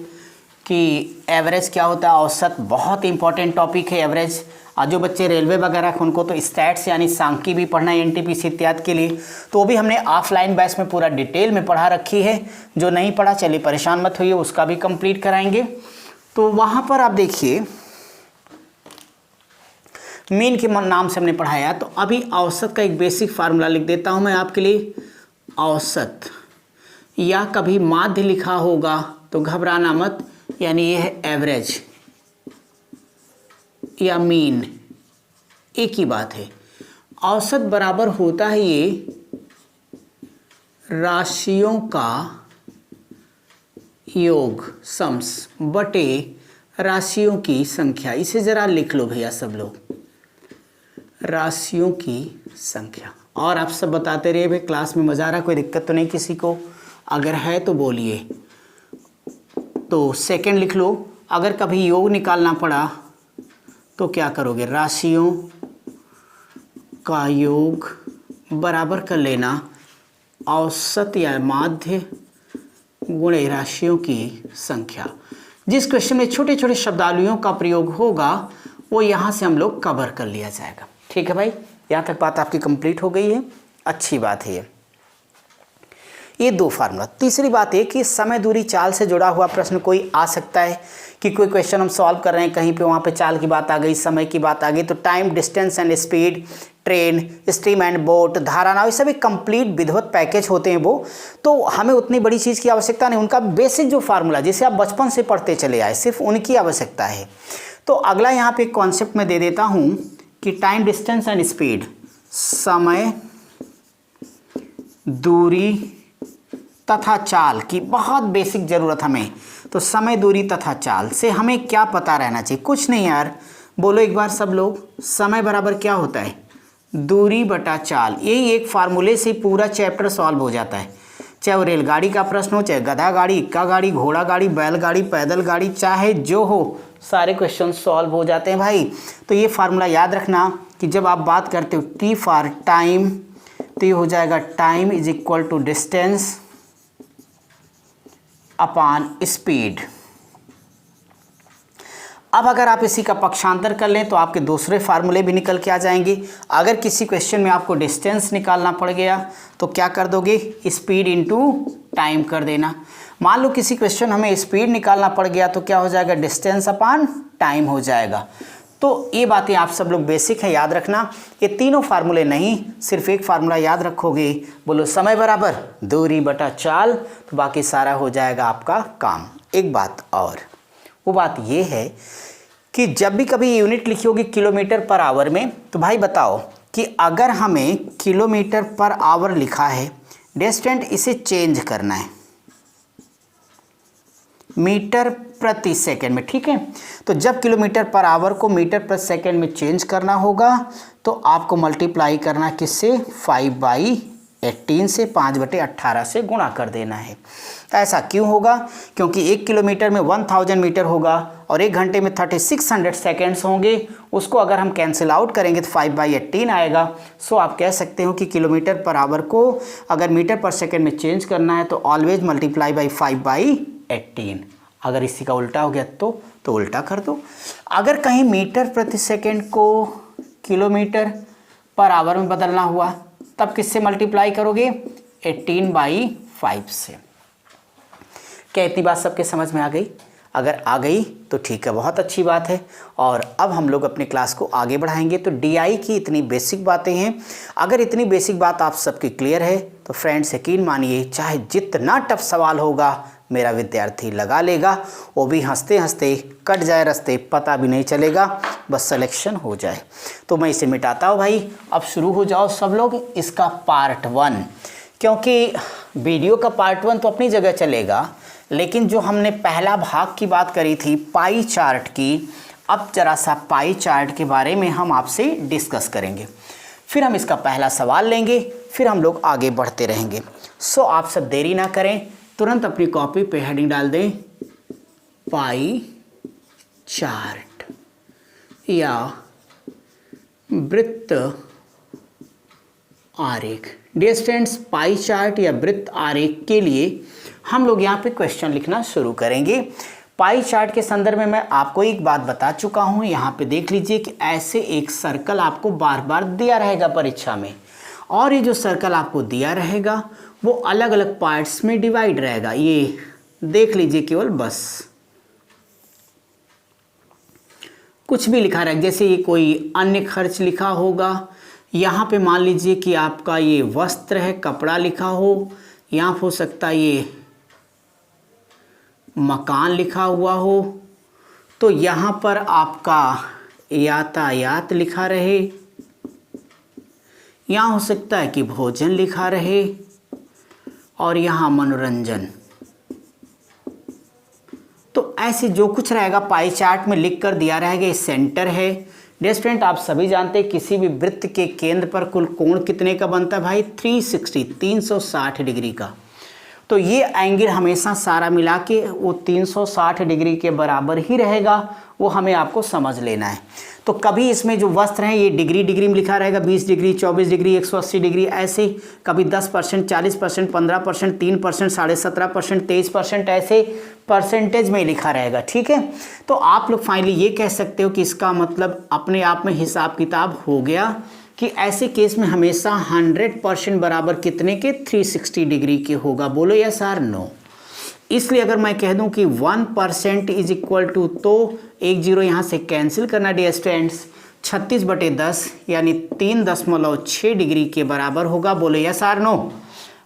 कि एवरेज क्या होता है, औसत। बहुत इंपॉर्टेंट टॉपिक है एवरेज। आज जो बच्चे रेलवे वगैरह उनको तो स्टैट्स यानी सांख्यिकी भी पढ़ना है, NTPC इत्यादि के लिए, तो वो भी हमने ऑफलाइन बैच में पूरा डिटेल में पढ़ा रखी है। जो नहीं पढ़ा चलिए परेशान मत होइए, उसका भी कंप्लीट कराएंगे। तो वहाँ पर आप देखिए मीन के नाम से हमने पढ़ाया। तो अभी औसत का एक बेसिक फार्मूला लिख देता हूँ मैं आपके लिए। औसत या कभी माध्य लिखा होगा तो घबराना मत, यानी ये है एवरेज या मीन, एक ही बात है। औसत बराबर होता है ये राशियों का योग, सम्स, बटे राशियों की संख्या। इसे जरा लिख लो भैया सब लोग, राशियों की संख्या। और आप सब बताते रहिए भाई, क्लास में मजा आ रहा, कोई दिक्कत तो नहीं किसी को? अगर है तो बोलिए। तो सेकंड लिख लो, अगर कभी योग निकालना पड़ा तो क्या करोगे? राशियों का योग बराबर कर लेना औसत या माध्य गुणे राशियों की संख्या। जिस क्वेश्चन में छोटे छोटे शब्दावलियों का प्रयोग होगा वो यहाँ से हम लोग कवर कर लिया जाएगा। ठीक है भाई, यहाँ तक बात आपकी कंप्लीट हो गई है, अच्छी बात है ये 2 फार्मूला। तीसरी बात है कि समय दूरी चाल से जुड़ा हुआ प्रश्न कोई आ सकता है कि कोई क्वेश्चन हम सॉल्व कर रहे हैं, कहीं पे वहाँ पे चाल की बात आ गई, समय की बात आ गई, तो time, distance and speed, train, stream and boat, धारा नाव, ये सभी कंप्लीट विधिवत पैकेज होते हैं वो। तो हमें उतनी बड़ी चीज़ की आवश्यकता नहीं, उनका बेसिक जो फार्मूला जिसे आप बचपन से पढ़ते चले आए, सिर्फ उनकी आवश्यकता है। तो अगला यहाँ पे एक कॉन्सेप्ट में दे देता हूँ कि टाइम, डिस्टेंस एंड स्पीड, समय, दूरी तथा चाल की बहुत बेसिक ज़रूरत हमें। तो समय, दूरी तथा चाल से हमें क्या पता रहना चाहिए? कुछ नहीं यार, बोलो एक बार सब लोग, समय बराबर क्या होता है? दूरी बटा चाल। यही एक फार्मूले से पूरा चैप्टर सॉल्व हो जाता है। चाहे वो रेलगाड़ी का प्रश्न हो, चाहे गधा गाड़ी, इक्का गाड़ी, घोड़ा गाड़ी, बैलगाड़ी, पैदल गाड़ी, चाहे जो हो, सारे क्वेश्चन सॉल्व हो जाते हैं भाई। तो ये फार्मूला याद रखना कि जब आप बात करते हो T फॉर टाइम, तो ये हो जाएगा time is equal to distance upon speed. अब अगर आप इसी का पक्षांतर कर लें तो आपके दूसरे फार्मूले भी निकल के आ जाएंगे। अगर किसी क्वेश्चन में आपको डिस्टेंस निकालना पड़ गया तो क्या कर दोगे, स्पीड इनटू टाइम कर देना। मान लो किसी क्वेश्चन हमें स्पीड निकालना पड़ गया तो क्या हो जाएगा, डिस्टेंस अपॉन टाइम हो जाएगा। तो ये बातें आप सब लोग बेसिक है, याद रखना। ये तीनों फार्मूले नहीं, सिर्फ एक फार्मूला याद रखोगे, बोलो समय बराबर दूरी बटा चाल, तो बाकी सारा हो जाएगा आपका काम। एक बात और, वो बात ये है कि जब भी कभी यूनिट लिखी होगी किलोमीटर पर आवर में, तो भाई बताओ कि अगर हमें किलोमीटर पर आवर लिखा है, डिस्टेंस इसे चेंज करना है मीटर प्रति सेकंड में, ठीक है। तो जब किलोमीटर पर आवर को मीटर प्रति सेकंड में चेंज करना होगा तो आपको मल्टीप्लाई करना किससे, 5/18 से, 5/18 से गुणा कर देना है। ऐसा क्यों होगा, क्योंकि 1 किलोमीटर में 1000 मीटर होगा और 1 घंटे में 3600 सेकेंड्स होंगे। उसको अगर हम कैंसिल आउट करेंगे तो 5/18 आएगा। सो आप कह सकते हो कि किलोमीटर पर आवर को अगर मीटर पर सेकेंड में चेंज करना है तो ऑलवेज मल्टीप्लाई बाई 5/18। अगर इसी का उल्टा हो गया तो उल्टा कर दो। अगर कहीं मीटर प्रति सेकेंड को किलोमीटर पर आवर में बदलना हुआ तब किससे मल्टीप्लाई करोगे, 18/5 से। क्या इतनी बात सबके समझ में आ गई? अगर आ गई तो ठीक है, बहुत अच्छी बात है। और अब हम लोग अपने क्लास को आगे बढ़ाएंगे। तो डीआई की इतनी बेसिक बातें हैं। अगर इतनी बेसिक बात आप सबकी क्लियर है तो फ्रेंड्स यकीन मानिए, चाहे जितना टफ सवाल होगा मेरा विद्यार्थी लगा लेगा, वो भी हंसते हंसते कट जाए रास्ते, पता भी नहीं चलेगा, बस सिलेक्शन हो जाए। तो मैं इसे मिटाता हूँ भाई। अब शुरू हो जाओ सब लोग इसका पार्ट 1, क्योंकि वीडियो का पार्ट 1 तो अपनी जगह चलेगा, लेकिन जो हमने पहला भाग की बात करी थी पाई चार्ट की, अब जरा सा पाई चार्ट के बारे में हम आपसे डिस्कस करेंगे। फिर हम इसका पहला सवाल लेंगे, फिर हम लोग आगे बढ़ते रहेंगे। सो आप सब देरी ना करें, तुरंत अपनी कॉपी पे हेडिंग डाल दें, पाई चार्ट या वृत्त आरेख। डियर स्टूडेंट्स, पाई चार्ट या वृत्त आरेख के लिए हम लोग यहाँ पे क्वेश्चन लिखना शुरू करेंगे। पाई चार्ट के संदर्भ में मैं आपको एक बात बता चुका हूँ। यहाँ पे देख लीजिए कि ऐसे एक सर्कल आपको बार बार दिया रहेगा परीक्षा में, और ये जो सर्कल आपको दिया रहेगा वो अलग अलग पार्ट्स में डिवाइड रहेगा। ये देख लीजिए केवल, बस कुछ भी लिखा रहेगा, जैसे ये कोई अन्य खर्च लिखा होगा, यहाँ पे मान लीजिए कि आपका ये वस्त्र है, कपड़ा लिखा हो, यहाँ हो सकता है ये मकान लिखा हुआ हो, तो यहाँ पर आपका यातायात लिखा रहे, यहाँ हो सकता है कि भोजन लिखा रहे, और यहाँ मनोरंजन। तो ऐसे जो कुछ रहेगा पाई चार्ट में लिख कर दिया रहेगा। ये सेंटर है। डियर स्टूडेंट, आप सभी जानते हैं किसी भी वृत्त के केंद्र पर कुल कोण कितने का बनता है भाई, 360 डिग्री का। तो ये एंगल हमेशा सारा मिला के वो 360 डिग्री के बराबर ही रहेगा, वो हमें आपको समझ लेना है। तो कभी इसमें जो वस्त्र हैं ये डिग्री डिग्री में लिखा रहेगा, 20 डिग्री, 24 डिग्री, 180 डिग्री, ऐसे कभी 10%, 40%, 15%, 3%, 17.5%, 23%, ऐसे परसेंटेज में लिखा रहेगा, ठीक है। तो आप लोग फाइनली ये कह सकते हो कि इसका मतलब अपने आप में हिसाब किताब हो गया कि ऐसे केस में हमेशा 100% बराबर कितने के, 360 डिग्री के होगा। बोलो यस और नो। इसलिए अगर मैं कह दूं कि 1% इज इक्वल टू, तो 1 0 यहाँ से कैंसिल करना डियर स्टूडेंट्स, 36/10 यानी 3.6 डिग्री के बराबर होगा। बोलो यस और नो।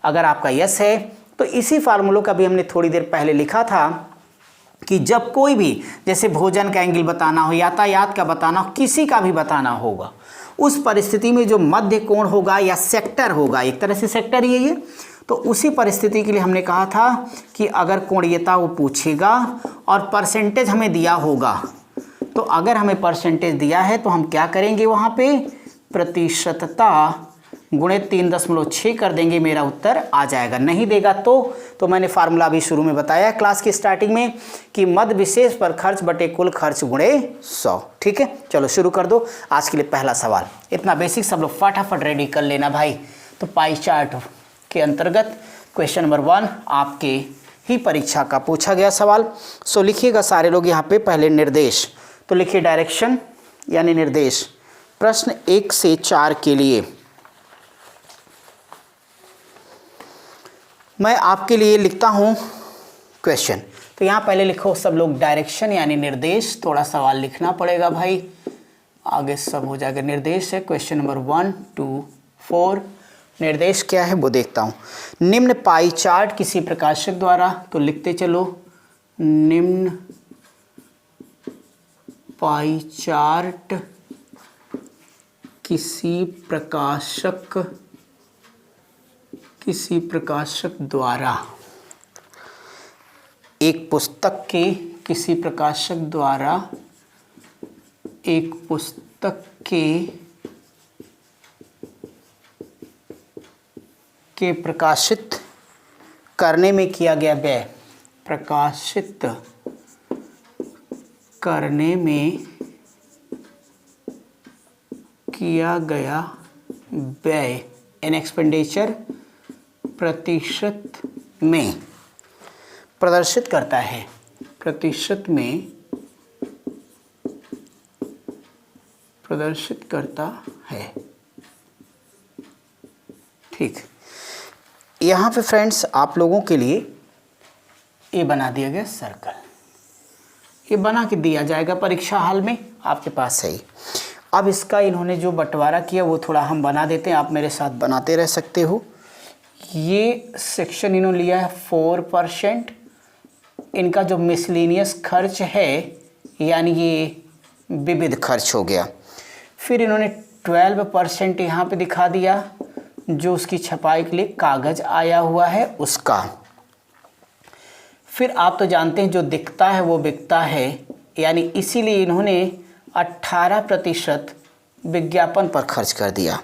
अगर आपका यस है तो इसी फार्मूलों का भी हमने थोड़ी देर पहले लिखा था कि जब कोई भी, जैसे भोजन का एंगल बताना हो, यातायात का बताना हो, किसी का भी बताना होगा, उस परिस्थिति में जो मध्य कोण होगा या सेक्टर होगा, एक तरह से सेक्टर ही है ये, तो उसी परिस्थिति के लिए हमने कहा था कि अगर कोणीयता वो पूछेगा और परसेंटेज हमें दिया होगा, तो अगर हमें परसेंटेज दिया है तो हम क्या करेंगे, वहाँ पे प्रतिशतता गुणे 3.6 कर देंगे, मेरा उत्तर आ जाएगा। नहीं देगा तो मैंने फार्मूला अभी शुरू में बताया क्लास की स्टार्टिंग में कि मद विशेष पर खर्च बटे कुल खर्च गुणे 100। ठीक है, चलो शुरू कर दो। आज के लिए पहला सवाल, इतना बेसिक सब लोग फटाफट रेडी कर लेना भाई। तो पाई चार्ट के अंतर्गत क्वेश्चन नंबर 1 आपके ही परीक्षा का पूछा गया सवाल। सो लिखिएगा सारे लोग यहाँ पे पहले निर्देश। तो लिखिए डायरेक्शन यानी निर्देश प्रश्न 1 से 4 के लिए। मैं आपके लिए लिखता हूँ क्वेश्चन। तो यहाँ पहले लिखो सब लोग डायरेक्शन यानी निर्देश, थोड़ा सवाल लिखना पड़ेगा भाई, आगे सब हो जाएगा। निर्देश है क्वेश्चन नंबर 1 2 4। निर्देश क्या है वो देखता हूँ। निम्न पाई चार्ट किसी प्रकाशक द्वारा, तो लिखते चलो निम्न पाई चार्ट किसी प्रकाशक द्वारा, एक पुस्तक के किसी प्रकाशक द्वारा एक पुस्तक के प्रकाशित करने में किया गया व्यय, प्रकाशित करने में किया गया व्यय एन एक्सपेंडिचर प्रतिशत में प्रदर्शित करता है, प्रतिशत में प्रदर्शित करता है। ठीक, यहाँ पे फ्रेंड्स आप लोगों के लिए ये बना दिया गया सर्कल, ये बना के दिया जाएगा परीक्षा हाल में आपके पास है। अब इसका इन्होंने जो बंटवारा किया वो थोड़ा हम बना देते हैं, आप मेरे साथ बनाते रह सकते हो। ये सेक्शन इन्होंने लिया है 4%। इनका जो मिसलेनियस खर्च है यानी ये विविध खर्च हो गया। फिर इन्होंने 12% यहाँ पे दिखा दिया जो उसकी छपाई के लिए कागज़ आया हुआ है उसका। फिर आप तो जानते हैं जो दिखता है वो बिकता है, यानी इसीलिए इन्होंने 18% विज्ञापन पर खर्च कर दिया।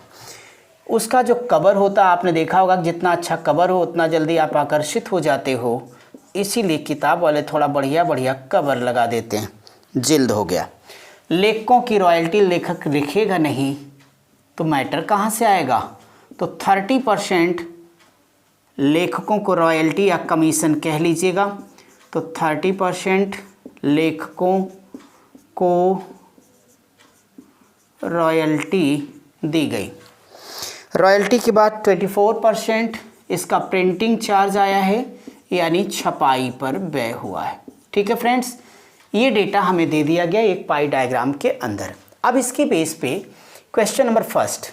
उसका जो कवर होता है आपने देखा होगा, जितना अच्छा कवर हो उतना जल्दी आप आकर्षित हो जाते हो, इसीलिए किताब वाले थोड़ा बढ़िया कवर लगा देते हैं। जिल्द हो गया। लेखकों की रॉयल्टी लेखक लिखेगा नहीं तो मैटर कहाँ से आएगा, तो 30% लेखकों को रॉयल्टी या कमीशन कह लीजिएगा। तो 30% लेखकों को रॉयल्टी दी गई। रॉयल्टी के बाद 24% इसका प्रिंटिंग चार्ज आया है, यानी छपाई पर व्यय हुआ है। ठीक है फ्रेंड्स, ये डेटा हमें दे दिया गया एक पाई डायग्राम के अंदर। अब इसके बेस पे क्वेश्चन नंबर 1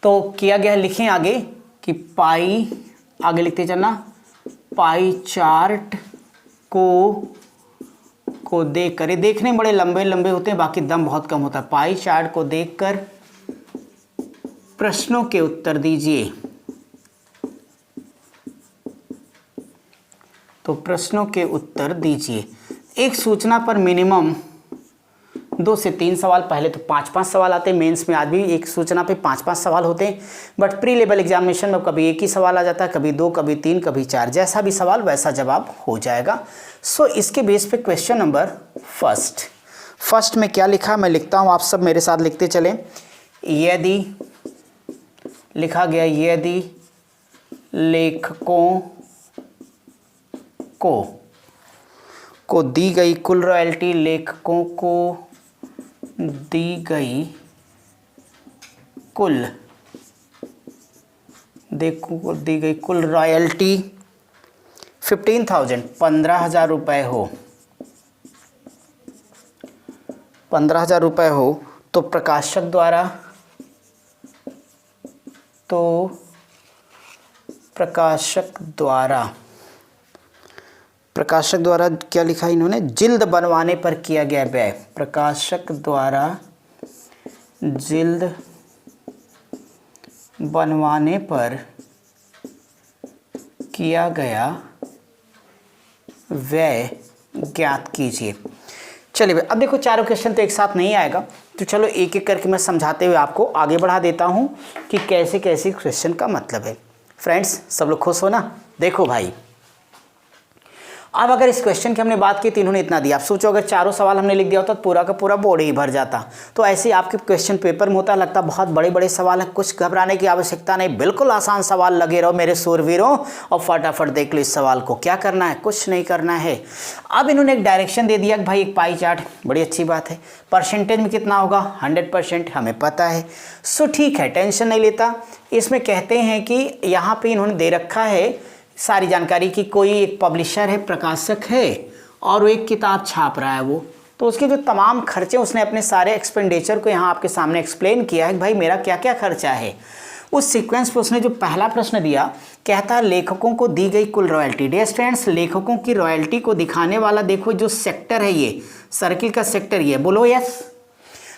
तो किया गया है, लिखें आगे कि पाई, आगे लिखते चलना, पाई चार्ट को देखकर, ये देखने में बड़े लंबे लंबे होते हैं, बाकी दम बहुत कम होता है। पाई चार्ट को देखकर प्रश्नों के उत्तर दीजिए। तो प्रश्नों के उत्तर दीजिए। एक सूचना पर मिनिमम 2 से 3 सवाल, पहले तो 5-5 सवाल आते हैं, मेंस में आज भी एक सूचना पे 5-5 सवाल होते हैं, बट प्री लेवल एग्जामिनेशन में कभी एक ही सवाल आ जाता है, कभी 2, कभी 3, कभी 4, जैसा भी सवाल वैसा जवाब हो जाएगा। सो इसके बेस पे क्वेश्चन नंबर 1 में क्या लिखा मैं लिखता हूँ, आप सब मेरे साथ लिखते चलें। यदि लिखा गया, यदि लेखकों को दी गई कुल रॉयल्टी, लेखकों को दी गई कुल रॉयल्टी 15,000 रुपये हो, 15,000 रुपये हो, तो प्रकाशक द्वारा क्या लिखा इन्होंने, जिल्द बनवाने पर किया गया व्यय। प्रकाशक द्वारा जिल्द बनवाने पर किया गया व्यय ज्ञात कीजिए। चलिए भाई, अब देखो चारों क्वेश्चन तो एक साथ नहीं आएगा, तो चलो एक एक करके मैं समझाते हुए आपको आगे बढ़ा देता हूँ कि कैसे कैसे क्वेश्चन का मतलब है। फ्रेंड्स सब लोग खुश हो ना। देखो भाई, अब अगर इस क्वेश्चन की हमने बात की तो इन्होंने इतना दिया। आप सोचो अगर चारों सवाल हमने लिख दिया होता तो पूरा का पूरा बोर्ड ही भर जाता। तो ऐसे ही आपके क्वेश्चन पेपर में होता, लगता बहुत बड़े बड़े सवाल है, कुछ घबराने की आवश्यकता नहीं, बिल्कुल आसान सवाल। लगे रहो मेरे सूरवीरों और फटाफट देख लो इस सवाल को। क्या करना है, कुछ नहीं करना है। अब इन्होंने एक डायरेक्शन दे दिया कि भाई एक पाई चार्ट, बड़ी अच्छी बात है। परसेंटेज में कितना होगा, 100%, हमें पता है। सो ठीक है, टेंशन नहीं लेता। इसमें कहते हैं कि यहाँ पे इन्होंने दे रखा है सारी जानकारी की, कोई एक पब्लिशर है, प्रकाशक है, और वो एक किताब छाप रहा है वो, तो उसके जो तमाम खर्चे उसने अपने सारे एक्सपेंडिचर को यहाँ आपके सामने एक्सप्लेन किया है कि भाई मेरा क्या क्या खर्चा है। उस सीक्वेंस पे उसने जो पहला प्रश्न दिया, कहता है लेखकों को दी गई कुल रॉयल्टी। डियर स्टूडेंट्स, लेखकों की रॉयल्टी को दिखाने वाला देखो जो सेक्टर है, ये सर्किल का सेक्टर ये, बोलो यस।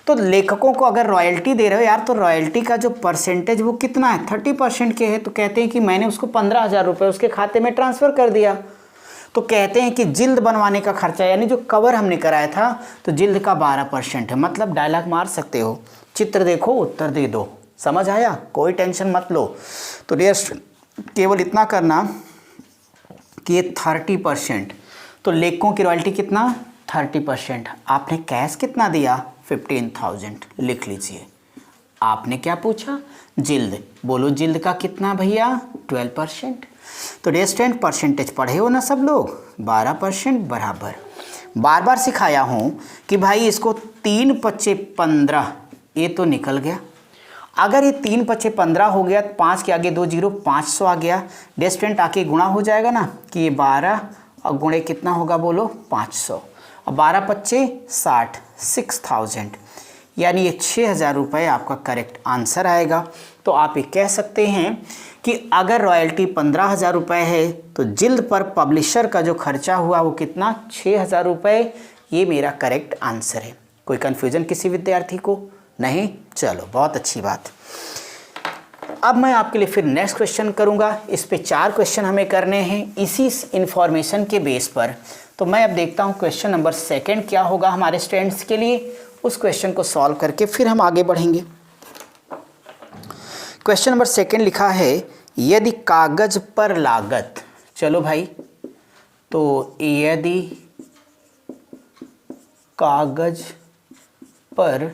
तो लेखकों को अगर रॉयल्टी दे रहे हो यार, तो रॉयल्टी का जो परसेंटेज वो कितना है, 30% के है। तो कहते हैं कि मैंने उसको 15,000 रुपये उसके खाते में ट्रांसफ़र कर दिया। तो कहते हैं कि जिल्द बनवाने का खर्चा, यानी जो कवर हमने कराया था, तो जिल्द का 12% है। मतलब डायलॉग मार सकते हो, चित्र देखो उत्तर दे दो। समझ आया, कोई टेंशन मत लो। तो डियर केवल इतना करना कि ये 30%, तो लेखकों की रॉयल्टी कितना, 30%। आपने कैश कितना दिया, 15,000, लिख लीजिए। आपने क्या पूछा, जिल्द, बोलो जिल्द का कितना भैया, 12%। तो डियर स्टूडेंट परसेंटेज पढ़े हो ना सब लोग, 12% बराबर। बार बार सिखाया हूँ कि भाई इसको 3 पच्चे 15, ये तो निकल गया। अगर ये 3 पच्चे 15 हो गया, 5 के आगे 2 जीरो, 500 आ गया। डियर स्टूडेंट आके गुणा हो जाएगा ना, कि ये 12 और गुणे कितना होगा, बोलो 500, और 12 पच्चे 60, 6,000, यानी ये 6,000 रुपये आपका करेक्ट आंसर आएगा। तो आप ये कह सकते हैं कि अगर रॉयल्टी 15,000 रुपये है तो जिल्द पर पब्लिशर का जो खर्चा हुआ वो कितना, 6,000 रुपये। ये मेरा करेक्ट आंसर है। कोई कन्फ्यूजन किसी विद्यार्थी को नहीं, चलो बहुत अच्छी बात। अब मैं आपके लिए फिर नेक्स्ट क्वेश्चन करूंगा। इस पे 4 क्वेश्चन हमें करने हैं इसी इन्फॉर्मेशन के बेस पर। तो मैं अब देखता हूँ क्वेश्चन नंबर 2 क्या होगा हमारे स्टूडेंट्स के लिए। उस क्वेश्चन को सॉल्व करके फिर हम आगे बढ़ेंगे। क्वेश्चन नंबर 2 लिखा है, यदि कागज पर लागत, चलो भाई, तो यदि कागज पर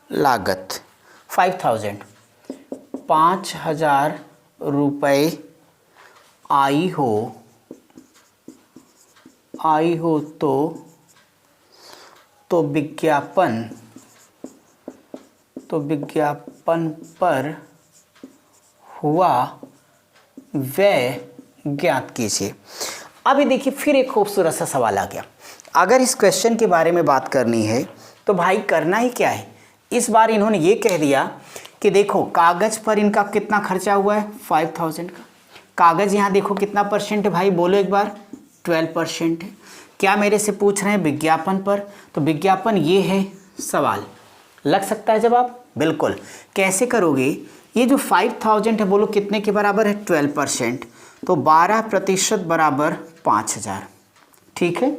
लागत 5,000, 5,000 रुपये आई हो तो विज्ञापन पर हुआ व्यय ज्ञात कीजिए। अभी देखिए फिर एक खूबसूरत सा सवाल आ गया। अगर इस क्वेश्चन के बारे में बात करनी है तो भाई करना ही क्या है, इस बार इन्होंने ये कह दिया कि देखो कागज पर इनका कितना खर्चा हुआ है, 5,000 का। कागज यहाँ देखो कितना परसेंट है भाई, बोलो एक बार, 12% है। क्या मेरे से पूछ रहे हैं विज्ञापन पर, तो विज्ञापन ये है सवाल। लग सकता है जवाब, बिल्कुल। कैसे करोगे, ये जो 5,000 है बोलो कितने के बराबर है, 12%, तो 12% बराबर 5,000, ठीक है।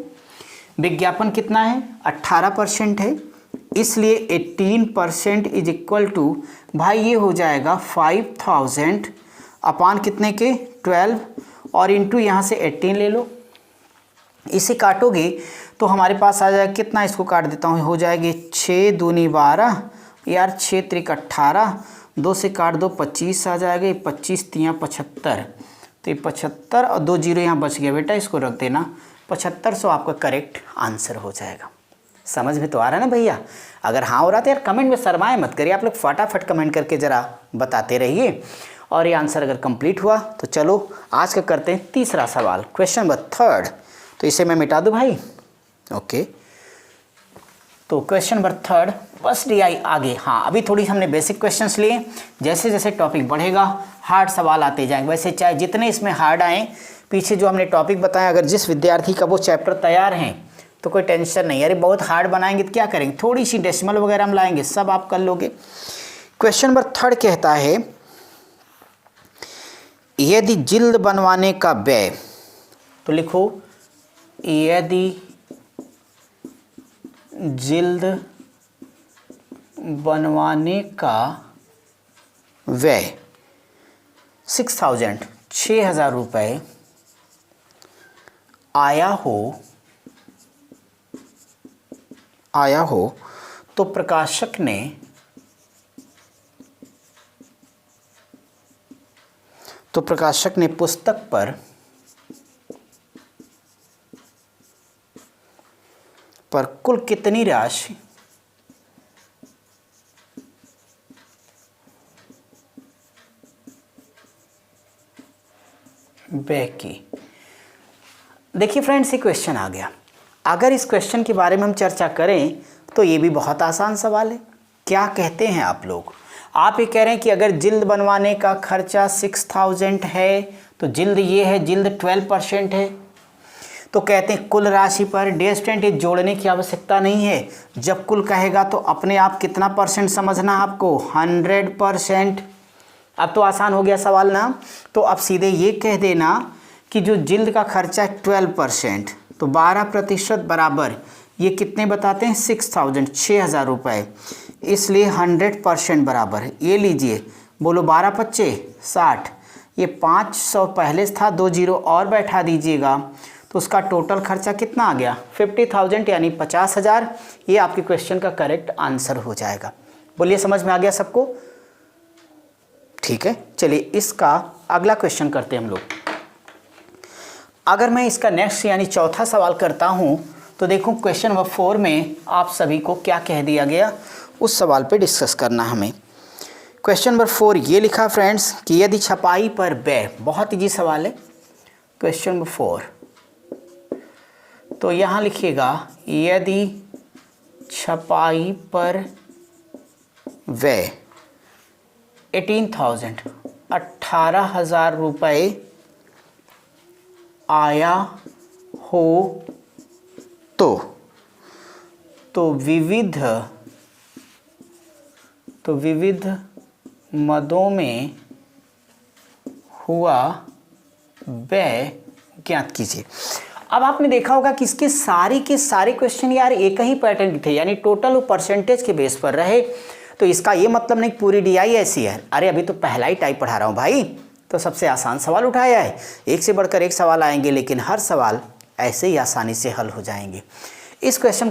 विज्ञापन कितना है, 18% है, इसलिए 18% इज इक्वल टू, भाई ये हो जाएगा 5,000 अपान कितने के, 12, और इंटू यहाँ से 18 ले लो। इसे काटोगे तो हमारे पास आ जाएगा कितना, इसको काट देता हूँ, हो जाएगी 6 दूनी 12, यार 6 त्रिक 18, 2 से काट दो 25 आ जाएगा, 25 तियाँ 75, तो ये 75 और 2 जीरो यहाँ बच गया बेटा, इसको रख देना, 7500 आपका करेक्ट आंसर हो जाएगा। समझ में तो आ रहा है ना भैया। अगर हाँ हो रहा तो यार कमेंट में शर्माए मत करिए, आप लोग फटाफट कमेंट करके ज़रा बताते रहिए। और ये आंसर अगर कंप्लीट हुआ तो चलो आज का करते हैं तीसरा सवाल, क्वेश्चन नंबर 3। तो इसे मैं मिटा दूँ भाई, ओके। तो क्वेश्चन नंबर 3 बस DI आगे। हाँ, अभी थोड़ी हमने बेसिक क्वेश्चंस लिए, जैसे जैसे टॉपिक बढ़ेगा हार्ड सवाल आते जाएंगे। वैसे चाहे जितने इसमें हार्ड आएँ, पीछे जो हमने टॉपिक बताया, अगर जिस विद्यार्थी का वो चैप्टर तैयार हैं तो कोई टेंशन नहीं। अरे बहुत हार्ड बनाएंगे तो क्या करेंगे, थोड़ी सी डेसिमल वगैरह हम लाएंगे, सब आप कर लोगे। क्वेश्चन नंबर 3 कहता है, यदि जिल्द बनवाने का व्यय, तो लिखो यदि जिल्द बनवाने का व्यय 6,000 रुपये आया हो तो प्रकाशक ने पुस्तक पर कुल कितनी राशि व्यय की। देखिए फ्रेंड्स, ये क्वेश्चन आ गया। अगर इस क्वेश्चन के बारे में हम चर्चा करें तो ये भी बहुत आसान सवाल है। क्या कहते हैं आप लोग? आप ये कह रहे हैं कि अगर जिल्द बनवाने का खर्चा 6000 है तो जिल्द ये है, जिल्द 12% है, तो कहते हैं कुल राशि पर डेस्टेंट जोड़ने की आवश्यकता नहीं है। जब कुल कहेगा तो अपने आप कितना परसेंट समझना है आपको? 100%। अब तो आसान हो गया सवाल ना। तो अब सीधे ये कह देना कि जो जिल्द का खर्चा है 12%, तो 12% बराबर ये कितने बताते हैं? 6000 रुपये, इसलिए 100% बराबर ये लीजिए। बोलो 12 पच्चे 60, ये 500 पहले था, 2 जीरो और बैठा दीजिएगा तो उसका टोटल खर्चा कितना आ गया? 50,000 यानी 50,000। ये आपके क्वेश्चन का करेक्ट आंसर हो जाएगा। बोलिए, समझ में आ गया सबको? ठीक है, चलिए इसका अगला क्वेश्चन करते हैं हम लोग। अगर मैं इसका नेक्स्ट यानी चौथा सवाल करता हूं तो देखो क्वेश्चन नंबर 4 में आप सभी को क्या कह दिया गया, उस सवाल पे डिस्कस करना हमें। क्वेश्चन नंबर 4 ये लिखा फ्रेंड्स कि यदि छपाई पर व्यय, बहुत इजी सवाल है क्वेश्चन नंबर 4, तो यहाँ लिखिएगा यदि छपाई पर व्यय 18,000 रुपये आया हो तो विविध मदों में हुआ व्यय ज्ञात कीजिए। अब आपने देखा होगा कि इसके सारे के सारे क्वेश्चन यार एक ही पैटर्न के थे, यानी टोटल परसेंटेज के बेस पर रहे। तो इसका ये मतलब नहीं पूरी डीआई ऐसी है। अरे अभी तो पहला ही टाइप पढ़ा रहा हूँ भाई, तो सबसे आसान सवाल उठाया है। एक से बढ़कर एक सवाल आएंगे, लेकिन हर सवाल ऐसे ही आसानी से हल हो जाएंगे। इस क्वेश्चन को